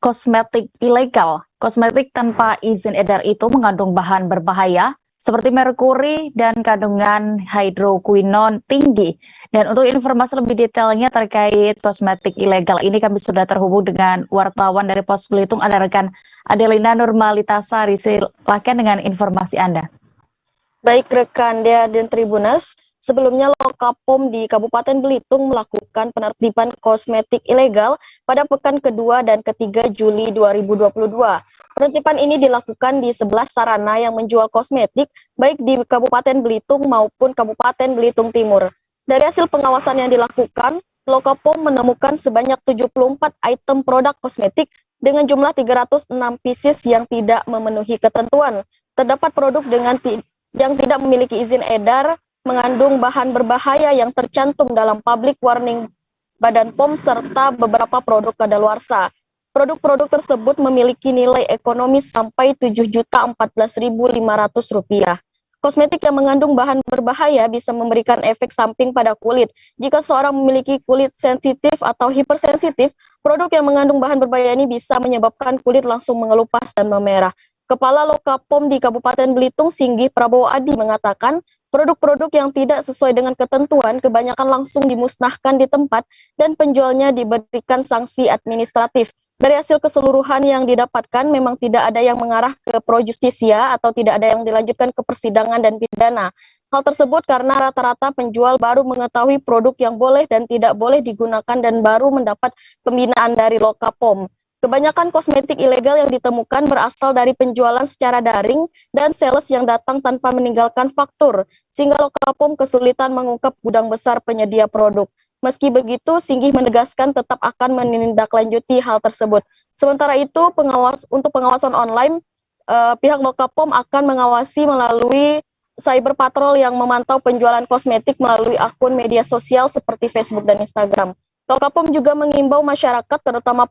kosmetik ilegal. Kosmetik tanpa izin edar itu mengandung bahan berbahaya seperti merkuri dan kandungan hidrokuinon tinggi. Dan untuk informasi lebih detailnya terkait kosmetik ilegal ini, kami sudah terhubung dengan wartawan dari Pos Belitung, ada rekan Adelina Nurmalitasari. Silakan dengan informasi Anda. Baik rekan Dea dan Tribuners, Sebelumnya, Lokapom di Kabupaten Belitung melakukan penertiban kosmetik ilegal pada pekan kedua dan ketiga Juli 2022. Penertiban ini dilakukan di 11 sarana yang menjual kosmetik, baik di Kabupaten Belitung maupun Kabupaten Belitung Timur. Dari hasil pengawasan yang dilakukan, Lokapom menemukan sebanyak 74 item produk kosmetik dengan jumlah 306 pieces yang tidak memenuhi ketentuan. Terdapat produk yang tidak memiliki izin edar, mengandung bahan berbahaya yang tercantum dalam public warning Badan POM serta beberapa produk kadaluarsa. Produk-produk tersebut memiliki nilai ekonomis sampai Rp7.014.500. Kosmetik yang mengandung bahan berbahaya bisa memberikan efek samping pada kulit. Jika seorang memiliki kulit sensitif atau hipersensitif, produk yang mengandung bahan berbahaya ini bisa menyebabkan kulit langsung mengelupas dan memerah. Kepala Lokapom di Kabupaten Belitung, Singgih Prabowo Adi, mengatakan produk-produk yang tidak sesuai dengan ketentuan kebanyakan langsung dimusnahkan di tempat dan penjualnya diberikan sanksi administratif. Dari hasil keseluruhan yang didapatkan, memang tidak ada yang mengarah ke pro justisia atau tidak ada yang dilanjutkan ke persidangan dan pidana. Hal tersebut karena rata-rata penjual baru mengetahui produk yang boleh dan tidak boleh digunakan dan baru mendapat pembinaan dari Lokapom. Kebanyakan kosmetik ilegal yang ditemukan berasal dari penjualan secara daring dan sales yang datang tanpa meninggalkan faktur, sehingga Lokapom kesulitan mengungkap gudang besar penyedia produk. Meski begitu, Singgih menegaskan tetap akan menindaklanjuti hal tersebut. Sementara itu, untuk pengawasan online, pihak Lokapom akan mengawasi melalui cyber patrol yang memantau penjualan kosmetik melalui akun media sosial seperti Facebook dan Instagram. Lokapom juga mengimbau masyarakat, terutama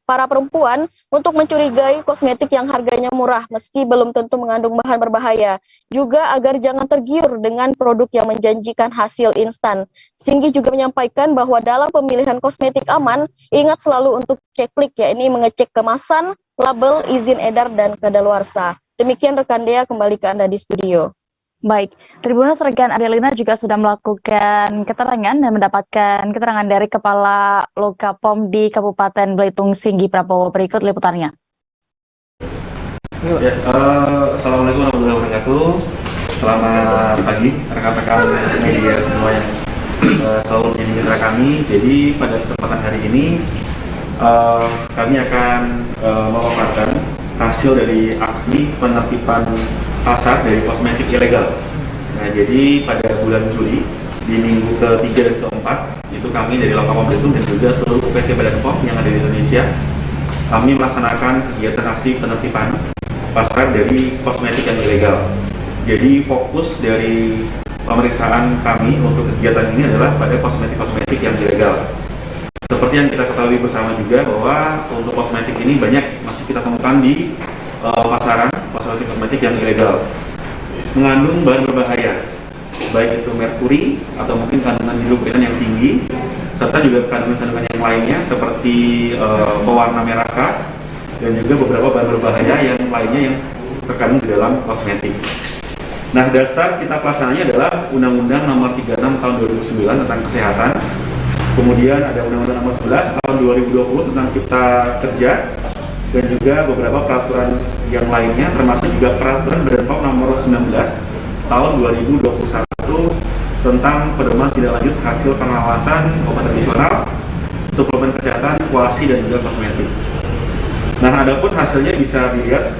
para perempuan, untuk mencurigai kosmetik yang harganya murah, meski belum tentu mengandung bahan berbahaya. Juga agar jangan tergiur dengan produk yang menjanjikan hasil instan. Singgih juga menyampaikan bahwa dalam pemilihan kosmetik aman, ingat selalu untuk ceklik, yakni mengecek kemasan, label, izin edar, dan kadaluarsa. Demikian rekan Dea, kembali ke Anda di studio. Baik, Tribuners rekan Adelina juga sudah melakukan keterangan dan mendapatkan keterangan dari Kepala Lokapom di Kabupaten Belitung, Singgih Prabowo. Berikut liputannya. Assalamualaikum warahmatullahi wabarakatuh. Selamat pagi rekan-rekan media semua yang selalu menjadi mitra kami. Jadi pada kesempatan hari ini kami akan memaparkan hasil dari aksi penertiban pasar dari kosmetik ilegal. Nah, jadi pada bulan Juli di minggu ke-3 dan ke-4 itu kami dari Lokapom Belitung dan juga seluruh PT Badan POM yang ada di Indonesia, kami melaksanakan kegiatan aksi penertiban pasar dari kosmetik yang ilegal. Jadi fokus dari pemeriksaan kami untuk kegiatan ini adalah pada kosmetik-kosmetik yang ilegal. Seperti yang kita ketahui bersama juga bahwa untuk kosmetik ini banyak masih kita temukan di pasaran kosmetik yang ilegal, mengandung bahan berbahaya, baik itu merkuri atau mungkin kandungan hidrogenan yang tinggi, serta juga kandungan-kandungan yang lainnya seperti pewarna merah dan juga beberapa bahan berbahaya yang lainnya yang terkandung di dalam kosmetik. Nah, dasar kita pelaksananya adalah Undang-Undang Nomor 36 Tahun 2009 tentang Kesehatan. Kemudian ada Undang-Undang Nomor 11 Tahun 2020 tentang Cipta Kerja, dan juga beberapa peraturan yang lainnya, termasuk juga Peraturan Badan POM Nomor 19 Tahun 2021 tentang pedoman tindak lanjut hasil pengawasan obat tradisional, suplemen kesehatan, kuasi, dan juga kosmetik. Nah, adapun hasilnya bisa dilihat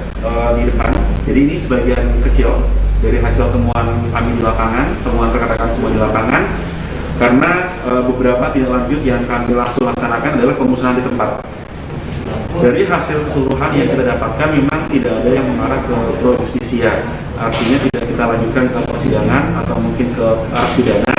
di depan. Jadi ini sebagian kecil dari hasil temuan kami di lapangan, temuan rekan-rekan semua di lapangan. Karena beberapa tindak lanjut yang kami langsung laksanakan adalah pemusnahan di tempat. Dari hasil keseluruhan yang kita dapatkan memang tidak ada yang mengarah ke pro justisia, artinya tidak kita lanjutkan ke persidangan atau mungkin ke arah pidana.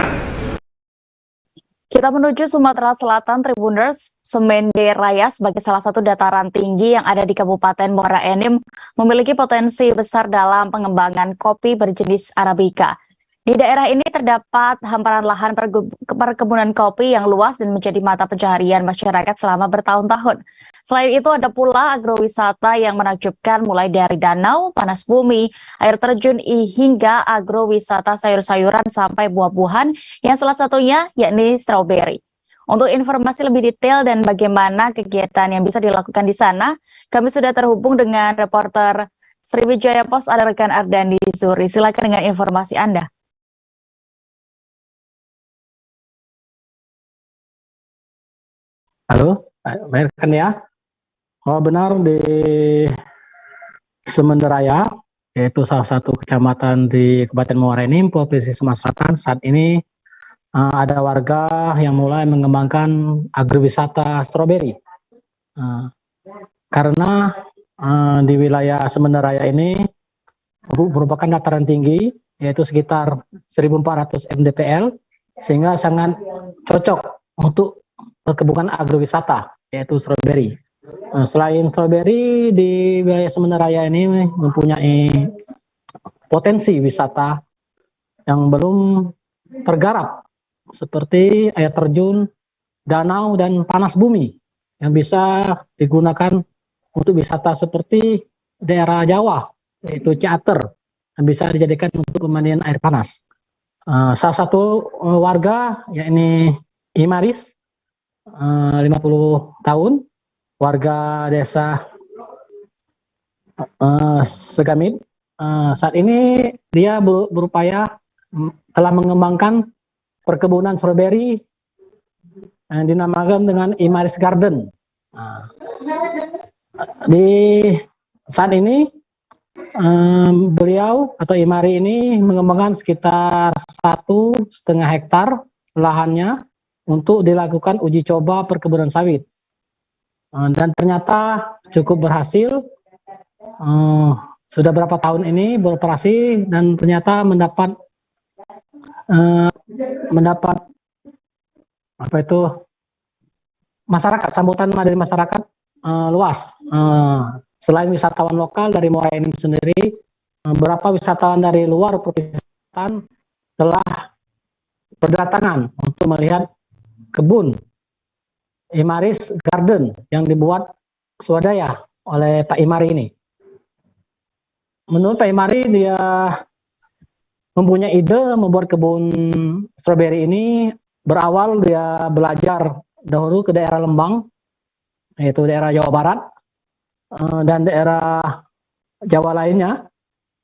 Kita menuju Sumatera Selatan, Tribuners. Semende Raya sebagai salah satu dataran tinggi yang ada di Kabupaten Muara Enim memiliki potensi besar dalam pengembangan kopi berjenis Arabica. Di daerah ini terdapat hamparan lahan perkebunan kopi yang luas dan menjadi mata pencaharian masyarakat selama bertahun-tahun. Selain itu ada pula agrowisata yang menakjubkan mulai dari danau, panas bumi, air terjun hingga agrowisata sayur-sayuran sampai buah-buahan yang salah satunya yakni strawberry. Untuk informasi lebih detail dan bagaimana kegiatan yang bisa dilakukan di sana, kami sudah terhubung dengan reporter Sriwijaya Pos, ada rekan Ardani Zuri. Silakan dengan informasi Anda. Halo, bayarkan ya. Oh benar, di Semenderaya, yaitu salah satu kecamatan di Kabupaten Muara Enim, Provinsi Sumatera Selatan, saat ini ada warga yang mulai mengembangkan agrowisata stroberi. Karena di wilayah Semenderaya ini merupakan dataran tinggi, yaitu sekitar 1.400 mdpl, sehingga sangat cocok untuk perkebunan agrowisata, yaitu stroberi. Selain stroberi, di wilayah Semenderaya ini mempunyai potensi wisata yang belum tergarap, seperti air terjun, danau, dan panas bumi, yang bisa digunakan untuk wisata seperti daerah Jawa, yaitu Ciater, yang bisa dijadikan untuk pemandian air panas. Salah satu warga, yakni Imaris, 50 tahun, warga desa Segamit. Saat ini dia berupaya telah mengembangkan perkebunan stroberi yang dinamakan dengan Imaris Garden. Di saat ini beliau atau Imari ini mengembangkan sekitar 1,5 hektar lahannya untuk dilakukan uji coba perkebunan sawit, dan ternyata cukup berhasil. Sudah berapa tahun ini beroperasi dan ternyata mendapat apa itu, masyarakat, sambutan dari masyarakat luas. Selain wisatawan lokal dari Muara Enim sendiri, beberapa wisatawan dari luar provinsi Selatan telah berdatangan untuk melihat kebun Imaris Garden yang dibuat swadaya oleh Pak Imari ini. Menurut Pak Imari, dia mempunyai ide membuat kebun stroberi ini berawal dia belajar dahulu ke daerah Lembang, yaitu daerah Jawa Barat, dan daerah Jawa lainnya,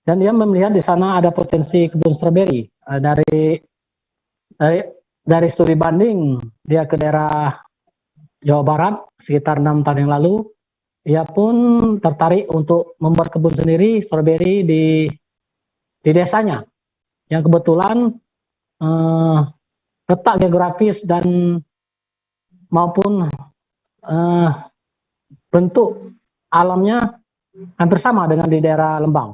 dan dia melihat di sana ada potensi kebun stroberi. Dari studi banding dia ke daerah Jawa Barat sekitar 6 tahun yang lalu, ia pun tertarik untuk membuat kebun sendiri stroberi di desanya, yang kebetulan letak geografis dan maupun bentuk alamnya hampir sama dengan di daerah Lembang.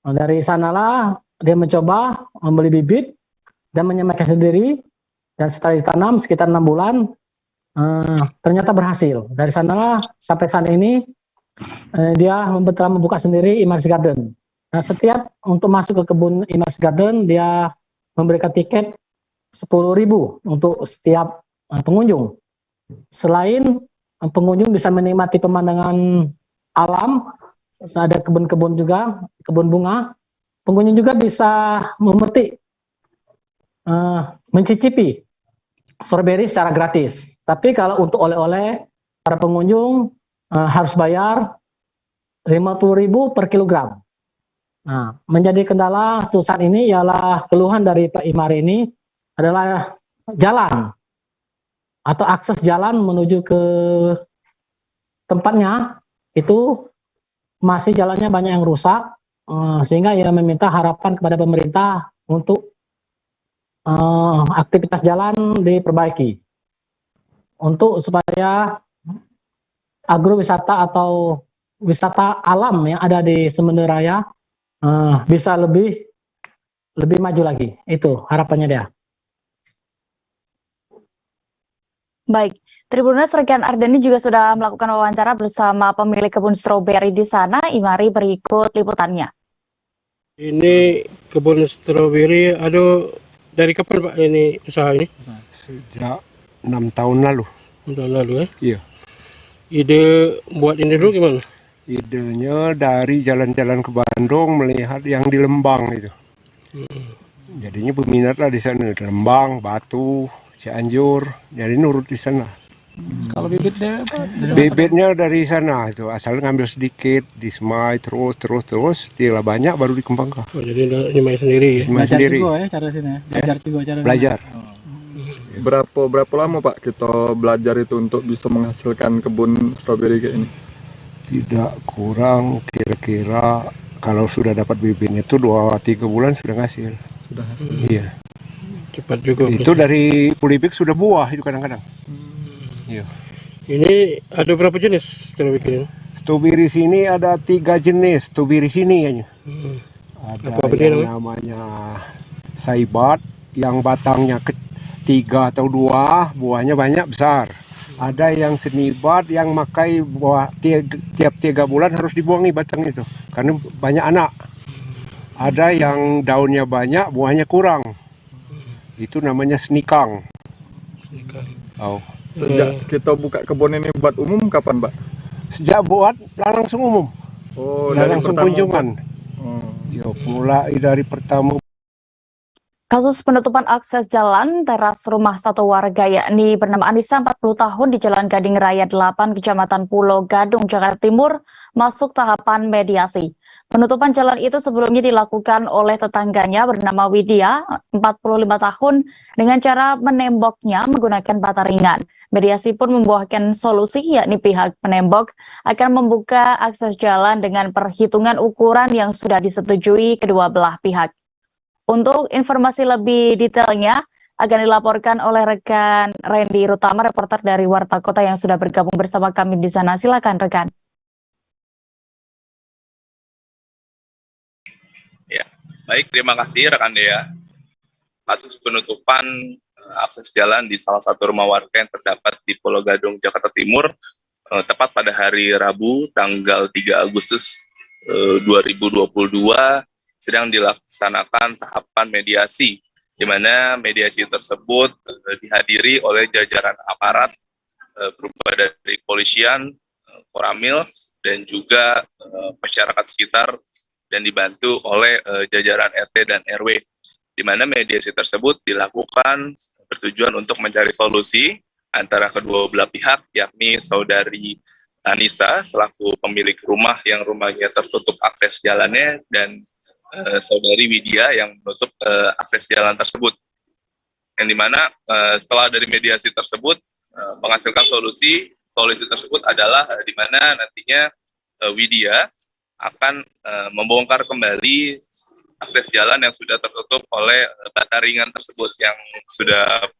Dari sanalah dia mencoba membeli bibit dan menyemaknya sendiri, dan setelah ditanam sekitar 6 bulan ternyata berhasil. Dari sanalah sampai saat ini dia telah membuka sendiri Imaris Garden. Nah, setiap untuk masuk ke kebun Imaris Garden dia memberikan tiket 10.000 untuk setiap pengunjung. Selain pengunjung bisa menikmati pemandangan alam, ada kebun-kebun juga, kebun bunga, pengunjung juga bisa memetik, mencicipi stroberi secara gratis. Tapi kalau untuk oleh-oleh, para pengunjung harus bayar 50.000 per kilogram. Nah, menjadi kendala untuk saat ini ialah keluhan dari Pak Imari ini adalah jalan atau akses jalan menuju ke tempatnya itu masih jalannya banyak yang rusak, sehingga ia meminta harapan kepada pemerintah untuk aktivitas jalan diperbaiki untuk supaya agrowisata atau wisata alam yang ada di Semenderaya bisa lebih maju lagi. Itu harapannya dia. Baik, Tribuners, rekan Ardeni juga sudah melakukan wawancara bersama pemilik kebun stroberi di sana. Imari, berikut liputannya. Ini kebun stroberi, aduh, dari kapan Pak ini usaha ini? Sejak 6 tahun lalu. 6 tahun lalu ya? Iya. Ide buat ini dulu gimana? Idenya dari jalan-jalan ke Bandung melihat yang di Lembang itu. Jadinya peminat lah di sana, Lembang, Batu, Cianjur, jadi nurut di sana. Kalau bibitnya apa? Bibitnya dari sana itu, asal ngambil sedikit, disemai terus, dia banyak baru dikembangkan. Oh, jadi nyemai sendiri. Nyemai sendiri. Juga ya cara sini ya. Belajar juga cara. Belajar. berapa lama Pak kita belajar itu untuk bisa menghasilkan kebun stroberi kayak ini? Tidak kurang kira-kira kalau sudah dapat bibitnya itu 2-3 bulan sudah hasil. Sudah hasil. Iya. Cepat juga. Itu dari polybag sudah buah itu kadang-kadang. Iya. Ini ada berapa jenis stroberi ini? Stroberi sini ada 3 jenis. Stroberi sini kayaknya. Ada Apa yang namanya Saibat, yang batangnya 3 atau 2, buahnya banyak besar. Ada yang senibat yang makai buah tiap 3 bulan harus dibuangi batang itu karena banyak anak. Ada yang daunnya banyak, buahnya kurang. Itu namanya senikang. Oh. Sejak kita buka kebun ini buat umum kapan, Pak? Sejak buat langsung umum. Oh, dan dari langsung pertama kunjungan. Yo, mulai dari pertama. Kasus penutupan akses jalan teras rumah satu warga yakni bernama Anissa 40 tahun di Jalan Gading Raya 8 Kecamatan Pulau Gadung, Jakarta Timur masuk tahapan mediasi. Penutupan jalan itu sebelumnya dilakukan oleh tetangganya bernama Widya 45 tahun dengan cara menemboknya menggunakan bata ringan. Mediasi pun membuahkan solusi yakni pihak penembok akan membuka akses jalan dengan perhitungan ukuran yang sudah disetujui kedua belah pihak. Untuk informasi lebih detailnya akan dilaporkan oleh rekan Randy Rutama, reporter dari Warta Kota yang sudah bergabung bersama kami di sana. Silakan rekan. Ya, baik, terima kasih rekan Dea. Kasus penutupan akses jalan di salah satu rumah warga yang terdapat di Pulau Gadung, Jakarta Timur, tepat pada hari Rabu, tanggal 3 Agustus 2022, sedang dilaksanakan tahapan mediasi, di mana mediasi tersebut dihadiri oleh jajaran aparat berupa dari kepolisian, Koramil, dan juga masyarakat sekitar, dan dibantu oleh jajaran RT dan RW, di mana mediasi tersebut dilakukan bertujuan untuk mencari solusi antara kedua belah pihak, yakni saudari Anissa selaku pemilik rumah yang rumahnya tertutup akses jalannya, dan saudari Widya yang menutup akses jalan tersebut. Yang dimana setelah dari mediasi tersebut menghasilkan solusi tersebut adalah di mana nantinya Widya akan membongkar kembali akses jalan yang sudah tertutup oleh bata ringan tersebut yang sudah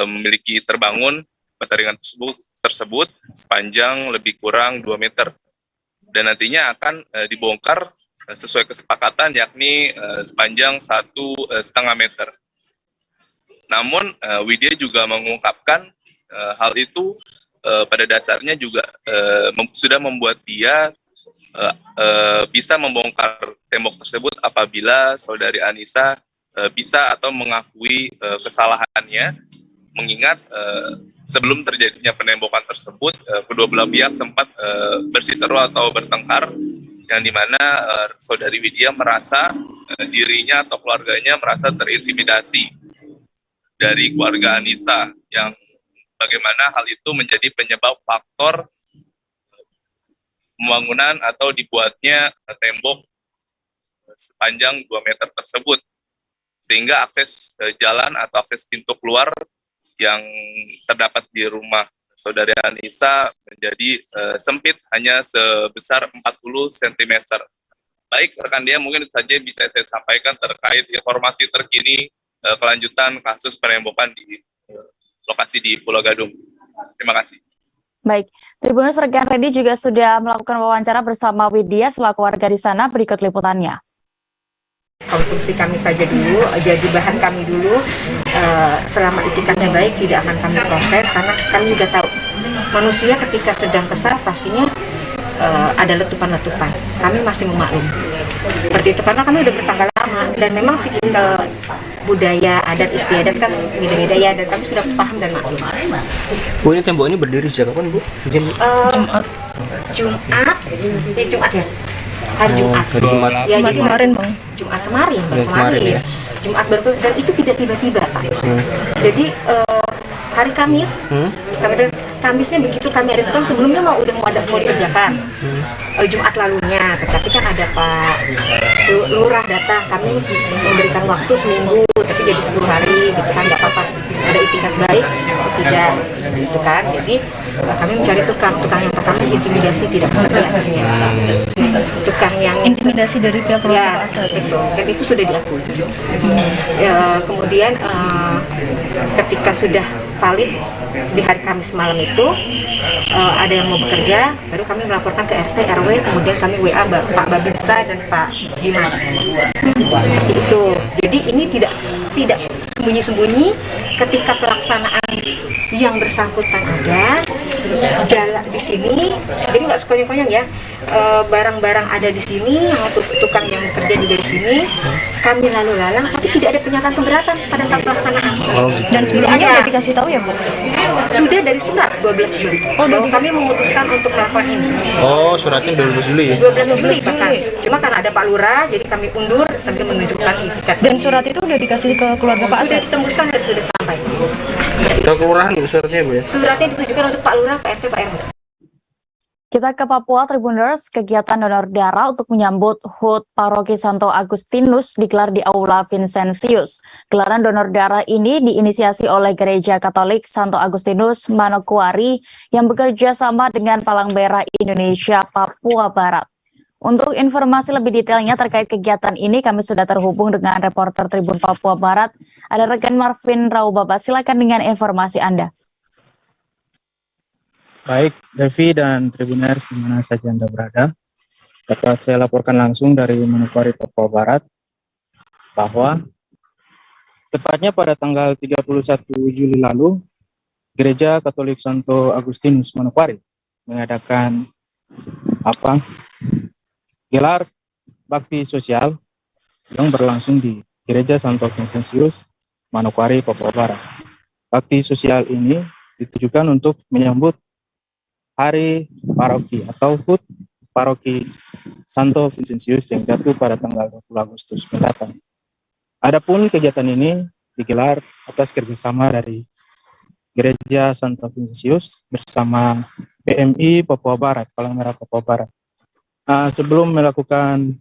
memiliki terbangun bata ringan tersebut sepanjang lebih kurang 2 meter, dan nantinya akan dibongkar sesuai kesepakatan yakni sepanjang 1,5 meter. Namun Widya juga mengungkapkan hal itu pada dasarnya juga sudah membuat dia bisa membongkar tembok tersebut apabila saudari Anissa bisa atau mengakui kesalahannya, mengingat sebelum terjadinya penembokan tersebut kedua belah pihak sempat bersiteru atau bertengkar, yang dimana saudari Widya merasa dirinya atau keluarganya merasa terintimidasi dari keluarga Anissa, yang bagaimana hal itu menjadi penyebab faktor pembangunan atau dibuatnya tembok sepanjang 2 meter tersebut, sehingga akses jalan atau akses pintu keluar yang terdapat di rumah saudari Anissa menjadi sempit, hanya sebesar 40 cm. Baik, rekan dia, mungkin itu saja bisa saya sampaikan terkait informasi terkini kelanjutan kasus penembokan di lokasi di Pulau Gadung. Terima kasih. Baik, Tribuners rekan Randy juga sudah melakukan wawancara bersama Widya selaku warga di sana. Berikut liputannya. Konsumsi kami saja dulu, jadi bahan kami dulu, selama etikanya baik tidak akan kami proses, karena kami juga tahu manusia ketika sedang kesal pastinya ada letupan-letupan. Kami masih memaklum seperti itu karena kami udah bertanggal lama, dan memang tipikal budaya adat istiadat kan beda-beda ya, dan kami sudah paham dan maklum. Bu, ini tembok ini berdiri sejak kapan, Bu? Jumat ya. Hari Jumat. Hari Jumat. Ya, Jumat kemarin, Bang. Jumat kemarin. Ya. Jumat baru, dan itu tidak tiba-tiba, Pak. Jadi hari Kamis, Kamisnya begitu kami ada itu kan sebelumnya mau dikerjakan Jumat lalunya, tetapi kan ada Pak Lurah datang, kami memberikan waktu seminggu, tapi jadi 10 hari gitu kan, nggak apa-apa, ada itikat baik. tidak, gitu kan. Jadi kami mencari tukang yang pertama intimidasi tidak mengerti artinya. Tukang yang Intimidasi dari pihak keluarga Pak Asad. betul, dan itu sudah diakui. Kemudian ketika sudah valid di hari Kamis malam itu ada yang mau bekerja, baru kami melaporkan ke RT RW, kemudian kami WA Pak Babinsa dan Pak Dimas. Itu jadi ini tidak sembunyi-sembunyi. Ketika pelaksanaan yang bersangkutan ada jalan di sini, jadi nggak sekonyong-konyong ya. Barang-barang ada di sini, yang tukang yang bekerja juga di sini, kami lalu lalang, tapi tidak ada pernyataan keberatan pada saat pelaksanaan. Dan sebelumnya udah dikasih tahu ya Bu? Sudah dari surat 12 Juli. Bahwa kami memutuskan untuk melakukan ini. Oh, suratnya 12 Juli ya? 12 Juli bahkan. Cuma karena ada Pak Lurah, jadi kami undur sambil menunjukkan itikat. Dan surat itu udah dikasih ke keluarga Pak Sudah Asad? ditembuskan dan sudah sampai. Ke kelurahan suratnya Bu ya? Suratnya ditujukan untuk Pak Lurah, Pak RT, Pak RW. Kita ke Papua, Tribuners. Kegiatan donor darah untuk menyambut HUT Paroki Santo Agustinus digelar di Aula Vincentius. Gelaran donor darah ini diinisiasi oleh Gereja Katolik Santo Agustinus Manokwari yang bekerja sama dengan Palang Merah Indonesia Papua Barat. Untuk informasi lebih detailnya terkait kegiatan ini, kami sudah terhubung dengan reporter Tribun Papua Barat. Ada rekan Marvin Raubaba, silakan dengan informasi Anda. Baik, Devi dan Tribuners di mana saja Anda berada, dapat saya laporkan langsung dari Manokwari, Papua Barat, bahwa tepatnya pada tanggal 31 Juli lalu, Gereja Katolik Santo Agustinus Manokwari mengadakan gelar bakti sosial yang berlangsung di Gereja Santo Vincentius Manokwari, Papua Barat. Bakti sosial ini ditujukan untuk menyambut Hari Paroki atau HUT Paroki Santo Vincentius yang jatuh pada tanggal 20 Agustus mendatang. Adapun kegiatan ini digelar atas kerjasama dari Gereja Santo Vincentius bersama PMI Papua Barat, Palang Merah Papua Barat. Sebelum melakukan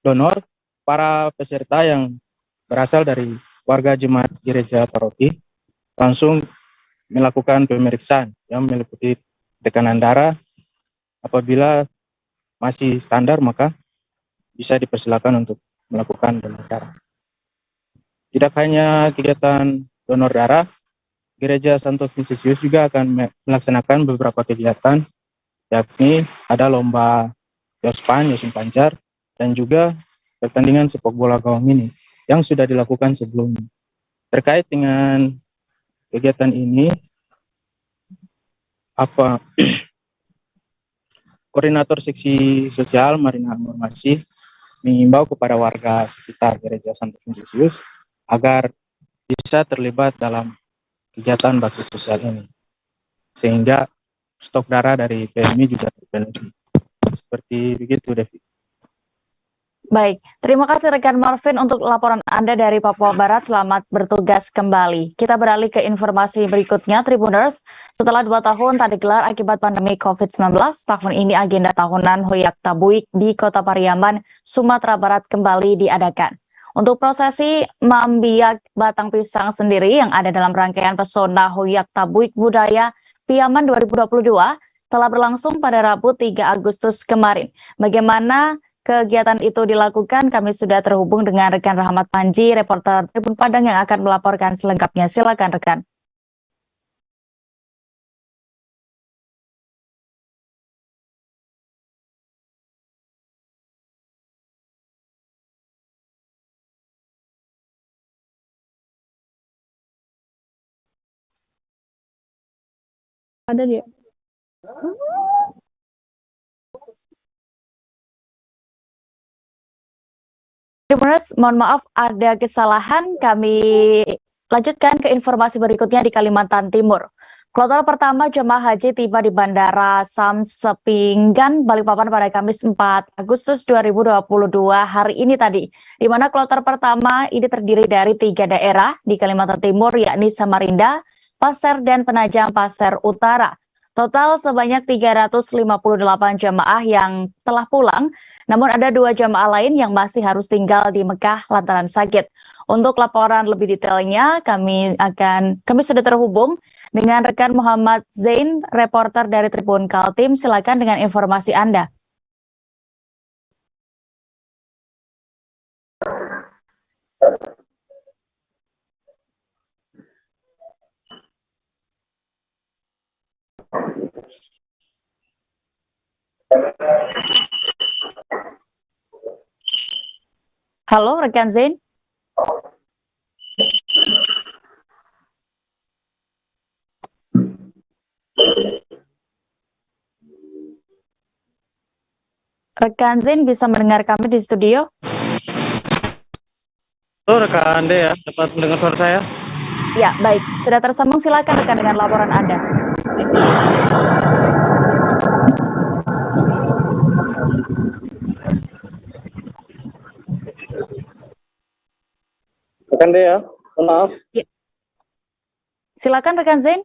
donor, para peserta yang berasal dari warga jemaat gereja paroki langsung melakukan pemeriksaan yang meliputi tekanan darah. Apabila masih standar, maka bisa dipersilakan untuk melakukan donor darah. Tidak hanya kegiatan donor darah, Gereja Santo Vincentius juga akan melaksanakan beberapa kegiatan, yakni ada lomba Yospan, Yosin Pancar, dan juga pertandingan sepak bola gawang mini yang sudah dilakukan sebelumnya. Terkait dengan kegiatan ini, Koordinator Seksi Sosial Marina Angurmasi mengimbau kepada warga sekitar Gereja Santo Vincentius agar bisa terlibat dalam kegiatan bakti sosial ini, sehingga stok darah dari PMI juga terpenuhi. Seperti begitu, Devi. Baik, terima kasih rekan Marvin untuk laporan Anda dari Papua Barat. Selamat bertugas kembali. Kita beralih ke informasi berikutnya, Tribuners. Setelah 2 tahun tak digelar akibat pandemi COVID-19, tahun ini agenda tahunan Hoyak Tabuik di Kota Pariaman, Sumatera Barat kembali diadakan. Untuk prosesi Mambiak Batang Pisang sendiri yang ada dalam rangkaian pesona Hoyak Tabuik Budaya Piaman 2022 telah berlangsung pada Rabu 3 Agustus kemarin. Bagaimana kegiatan itu dilakukan? Kami sudah terhubung dengan rekan Rahmat Panji, reporter Tribun Padang yang akan melaporkan selengkapnya. Silakan rekan. Ada dia. Tribuners, mohon maaf ada kesalahan. Kami lanjutkan ke informasi berikutnya di Kalimantan Timur. Kloter pertama jemaah haji tiba di Bandara Sam Sepinggan, Balikpapan pada Kamis 4 Agustus 2022 hari ini tadi. Di mana kloter pertama ini terdiri dari 3 daerah di Kalimantan Timur, yakni Samarinda, Pasir, dan Penajam Pasir Utara. Total sebanyak 358 jemaah yang telah pulang, namun ada 2 jemaah lain yang masih harus tinggal di Mekah lantaran sakit. Untuk laporan lebih detailnya, kami sudah terhubung dengan rekan Muhammad Zain, reporter dari Tribun Kaltim. Silakan dengan informasi Anda. Halo, rekan Zain. Rekan Zain bisa mendengar kami di studio? Halo rekan Dea, dapat mendengar suara saya? Ya, baik. Sudah tersambung, silakan rekan dengan laporan Anda. Rekan Dea, maaf. Ya. Silakan rekan Zain.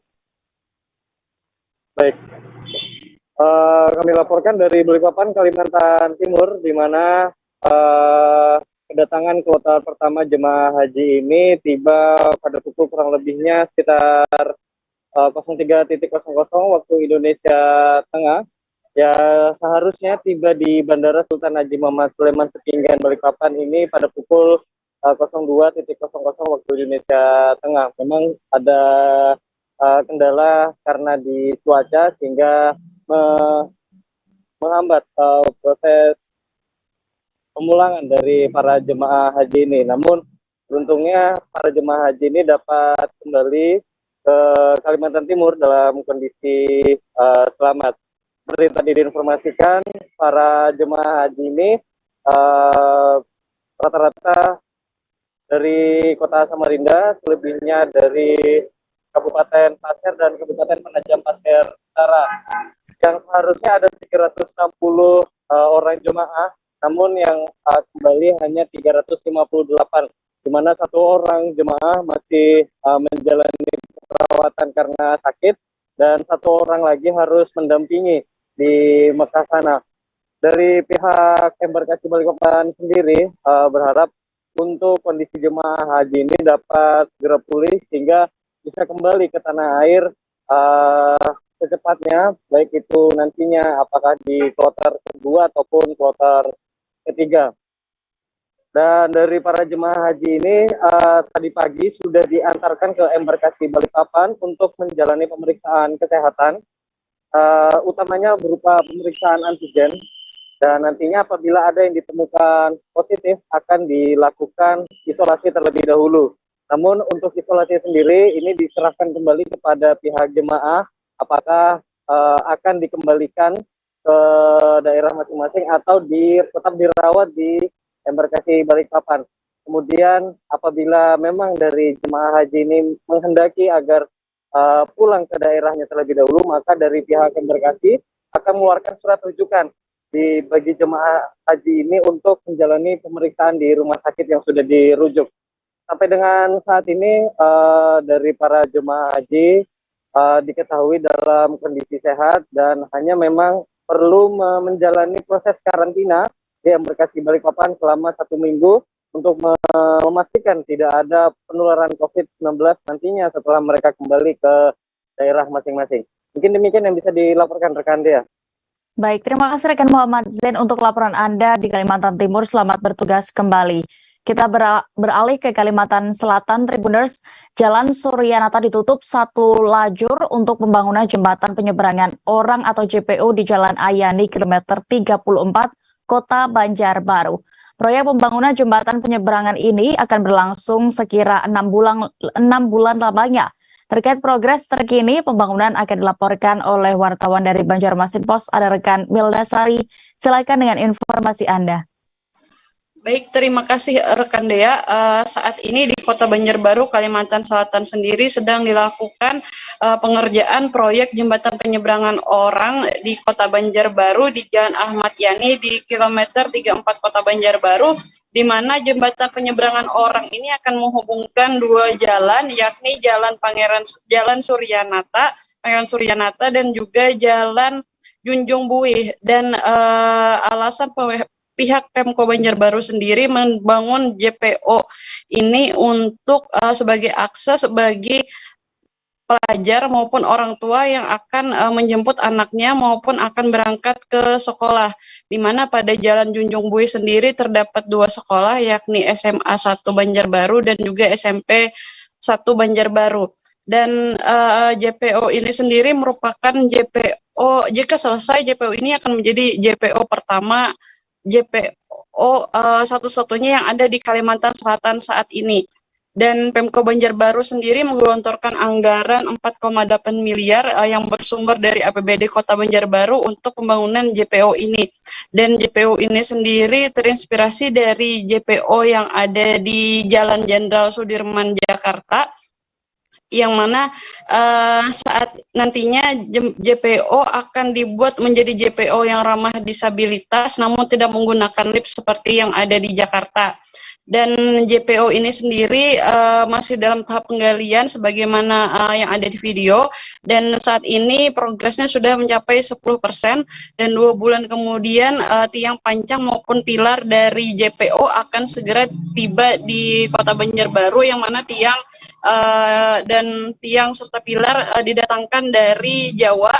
Baik. Kami laporkan dari Balikpapan, Kalimantan Timur, di mana kedatangan kloter pertama jemaah haji ini tiba pada pukul kurang lebihnya sekitar 03.00 waktu Indonesia Tengah. Ya, seharusnya tiba di Bandara Sultan Haji Muhammad Sulaiman Sepinggan Balikpapan ini pada pukul 02.00 waktu Indonesia Tengah. Memang ada kendala karena di cuaca sehingga menghambat proses pemulangan dari para jemaah haji ini. Namun beruntungnya para jemaah haji ini dapat kembali ke Kalimantan Timur dalam kondisi selamat. Seperti tadi diinformasikan, para jemaah haji ini rata-rata dari kota Samarinda, selebihnya dari Kabupaten Pasir dan Kabupaten Penajam Pasir Utara. Yang seharusnya ada 360 orang jemaah, namun yang kembali hanya 358, di mana satu orang jemaah masih menjalani perawatan karena sakit, dan satu orang lagi harus mendampingi di Mekah sana. Dari pihak embarkasi Balikpapan sendiri berharap untuk kondisi jemaah haji ini dapat segera pulih sehingga bisa kembali ke tanah air secepatnya, baik itu nantinya apakah di kloter kedua ataupun kloter ketiga. Dan dari para jemaah haji ini tadi pagi sudah diantarkan ke embarkasi Balikpapan untuk menjalani pemeriksaan kesehatan, utamanya berupa pemeriksaan antigen, dan nantinya apabila ada yang ditemukan positif akan dilakukan isolasi terlebih dahulu. Namun untuk isolasi sendiri ini diserahkan kembali kepada pihak jemaah apakah akan dikembalikan ke daerah masing-masing atau tetap dirawat di embarkasi Balikpapan. Kemudian apabila memang dari jemaah haji ini menghendaki agar pulang ke daerahnya terlebih dahulu, maka dari pihak embarkasi akan mengeluarkan surat rujukan bagi jemaah haji ini untuk menjalani pemeriksaan di rumah sakit yang sudah dirujuk. Sampai dengan saat ini dari para jemaah haji diketahui dalam kondisi sehat dan hanya memang perlu menjalani proses karantina di embarkasi Balikpapan selama 1 minggu untuk memastikan tidak ada penularan COVID-19 nantinya setelah mereka kembali ke daerah masing-masing. Mungkin demikian yang bisa dilaporkan rekan Dea. Baik, terima kasih rekan Muhammad Zain untuk laporan Anda di Kalimantan Timur. Selamat bertugas kembali. Kita beralih ke Kalimantan Selatan, Tribuners. Jalan Suryanata ditutup 1 lajur untuk pembangunan jembatan penyeberangan orang atau JPO di Jalan Ayani kilometer 34, Kota Banjarbaru. Proyek pembangunan jembatan penyeberangan ini akan berlangsung sekira 6 bulan lamanya. Terkait progres terkini pembangunan akan dilaporkan oleh wartawan dari Banjarmasin Post, ada rekan Milda Sari. Silakan dengan informasi Anda. Baik, terima kasih rekan Dea. Saat ini di Kota Banjarbaru, Kalimantan Selatan sendiri sedang dilakukan pengerjaan proyek jembatan penyeberangan orang di Kota Banjarbaru di Jalan Ahmad Yani di kilometer 34 Kota Banjarbaru, di mana jembatan penyeberangan orang ini akan menghubungkan 2 jalan, yakni Jalan Suryanata dan juga Jalan Junjung Buih. Dan alasan pihak Pemko Banjarbaru sendiri membangun JPO ini untuk sebagai akses bagi pelajar maupun orang tua yang akan menjemput anaknya maupun akan berangkat ke sekolah, di mana pada Jalan Junjung Bui sendiri terdapat 2 sekolah, yakni SMA 1 Banjarbaru dan juga SMP 1 Banjarbaru. Dan JPO ini sendiri merupakan JPO, jika selesai JPO ini akan menjadi JPO pertama, JPO satu-satunya yang ada di Kalimantan Selatan saat ini. Dan Pemko Banjarbaru sendiri menggelontorkan anggaran 4,8 miliar yang bersumber dari APBD Kota Banjarbaru untuk pembangunan JPO ini. Dan JPO ini sendiri terinspirasi dari JPO yang ada di Jalan Jenderal Sudirman, Jakarta, yang mana saat nantinya JPO akan dibuat menjadi JPO yang ramah disabilitas, namun tidak menggunakan lift seperti yang ada di Jakarta. Dan JPO ini sendiri masih dalam tahap penggalian sebagaimana yang ada di video, dan saat ini progresnya sudah mencapai 10%, dan 2 bulan kemudian tiang pancang maupun pilar dari JPO akan segera tiba di Kota Banjarbaru, yang mana tiang dan tiang serta pilar didatangkan dari Jawa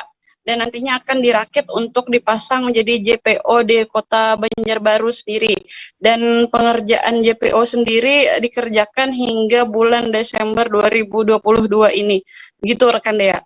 dan nantinya akan dirakit untuk dipasang menjadi JPO di Kota Banjarbaru sendiri. Dan pengerjaan JPO sendiri dikerjakan hingga bulan Desember 2022 ini. Gitu rekan Dea.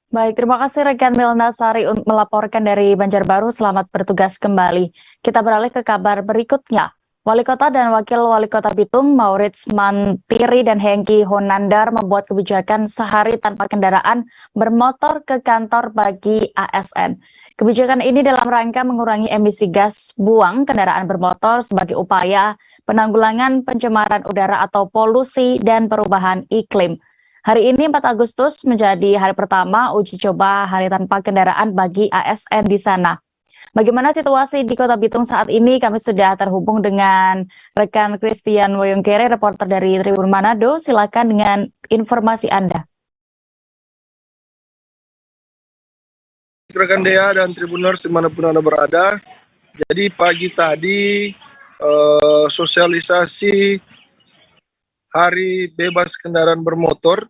Baik, terima kasih rekan Milna Sari untuk melaporkan dari Banjarbaru. Selamat bertugas kembali. Kita beralih ke kabar berikutnya. Wali Kota dan Wakil Wali Kota Bitung, Maurits Mantiri dan Hengki Honandar membuat kebijakan sehari tanpa kendaraan bermotor ke kantor bagi ASN. Kebijakan ini dalam rangka mengurangi emisi gas buang kendaraan bermotor sebagai upaya penanggulangan pencemaran udara atau polusi dan perubahan iklim. Hari ini 4 Agustus menjadi hari pertama uji coba hari tanpa kendaraan bagi ASN di sana. Bagaimana situasi di Kota Bitung saat ini? Kami sudah terhubung dengan rekan Christian Woyongkere, reporter dari Tribun Manado. Silakan dengan informasi Anda. Rekan Dea dan Tribuners dimanapun Anda berada. Jadi pagi tadi sosialisasi hari bebas kendaraan bermotor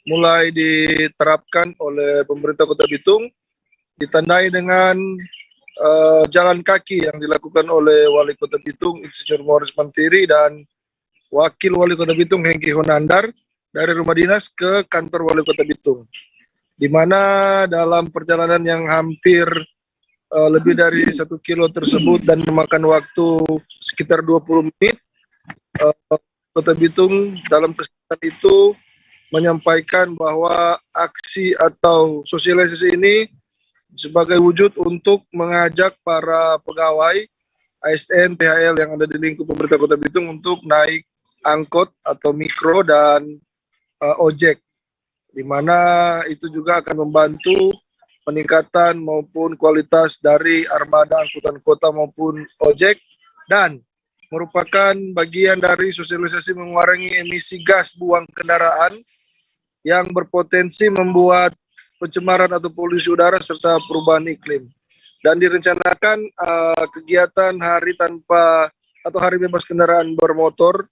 mulai diterapkan oleh pemerintah Kota Bitung, ditandai dengan jalan kaki yang dilakukan oleh Wali Kota Bitung Insinyur Maurits Mantiri dan Wakil Wali Kota Bitung Hengki Honandar dari rumah dinas ke kantor Wali Kota Bitung, di mana dalam perjalanan yang hampir lebih dari 1 kilo tersebut dan memakan waktu sekitar 20 menit, Kota Bitung dalam kesempatan itu menyampaikan bahwa aksi atau sosialisasi ini sebagai wujud untuk mengajak para pegawai ASN, THL yang ada di lingkup pemerintah Kota Bitung untuk naik angkot atau mikro dan ojek, di mana itu juga akan membantu peningkatan maupun kualitas dari armada angkutan kota maupun ojek, dan merupakan bagian dari sosialisasi mengurangi emisi gas buang kendaraan yang berpotensi membuat pencemaran atau polusi udara serta perubahan iklim. Dan direncanakan kegiatan hari tanpa atau hari bebas kendaraan bermotor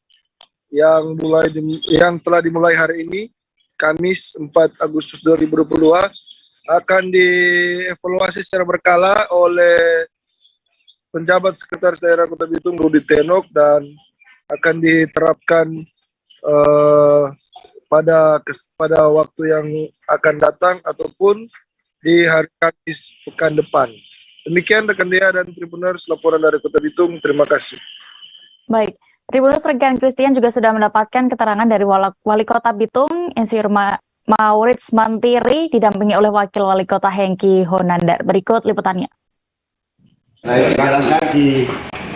yang telah dimulai hari ini, Kamis 4 Agustus 2022, akan dievaluasi secara berkala oleh penjabat Sekretaris Daerah Kota Bitung Rudi Tenok dan akan diterapkan pada waktu yang akan datang ataupun di hari Kamis pekan depan. Demikian rekan Dea dan Tribuners laporan dari Kota Bitung. Terima kasih. Baik, Tribuners rekan Christian juga sudah mendapatkan keterangan dari Wali Kota Bitung Insinyur Maurits Mantiri didampingi oleh Wakil Wali Kota Hengki Honandar. Berikut liputannya. Naik jalan kaki,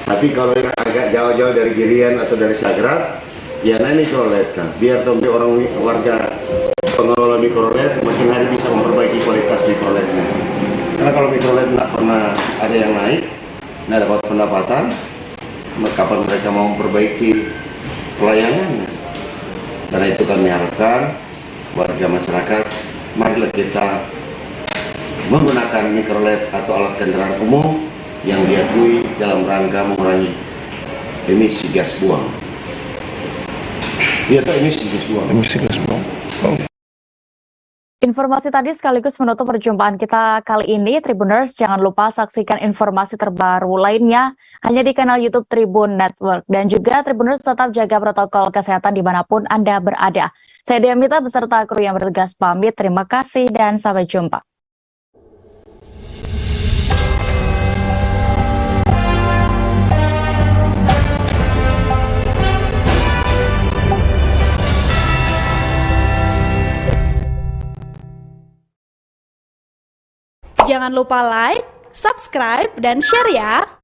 tapi kalau yang agak jauh-jauh dari Girian atau dari Sagrat, ya naik mikrolet kan, biar tompi orang warga pengelola mikrolet makin hari bisa memperbaiki kualitas mikroletnya. Karena kalau mikrolet nggak pernah ada yang naik, nggak dapat pendapatan, kapan mereka mau memperbaiki pelayanannya? Karena itu kami harapkan warga masyarakat, marilah kita menggunakan mikrolet atau alat kendaraan umum yang diakui dalam rangka mengurangi emisi gas buang. Dia tahu emisi gas buang. Emisi gas buang. Oh. Informasi tadi sekaligus menutup perjumpaan kita kali ini. Tribuners, jangan lupa saksikan informasi terbaru lainnya hanya di kanal YouTube Tribun Network. Dan juga Tribuners tetap jaga protokol kesehatan dimanapun Anda berada. Saya Diamita beserta kru yang bertugas pamit. Terima kasih dan sampai jumpa. Jangan lupa like, subscribe, dan share ya!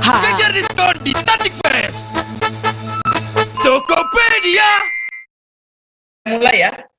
Kejar diskon di Cantik Fresh Tokopedia. Mulai ya.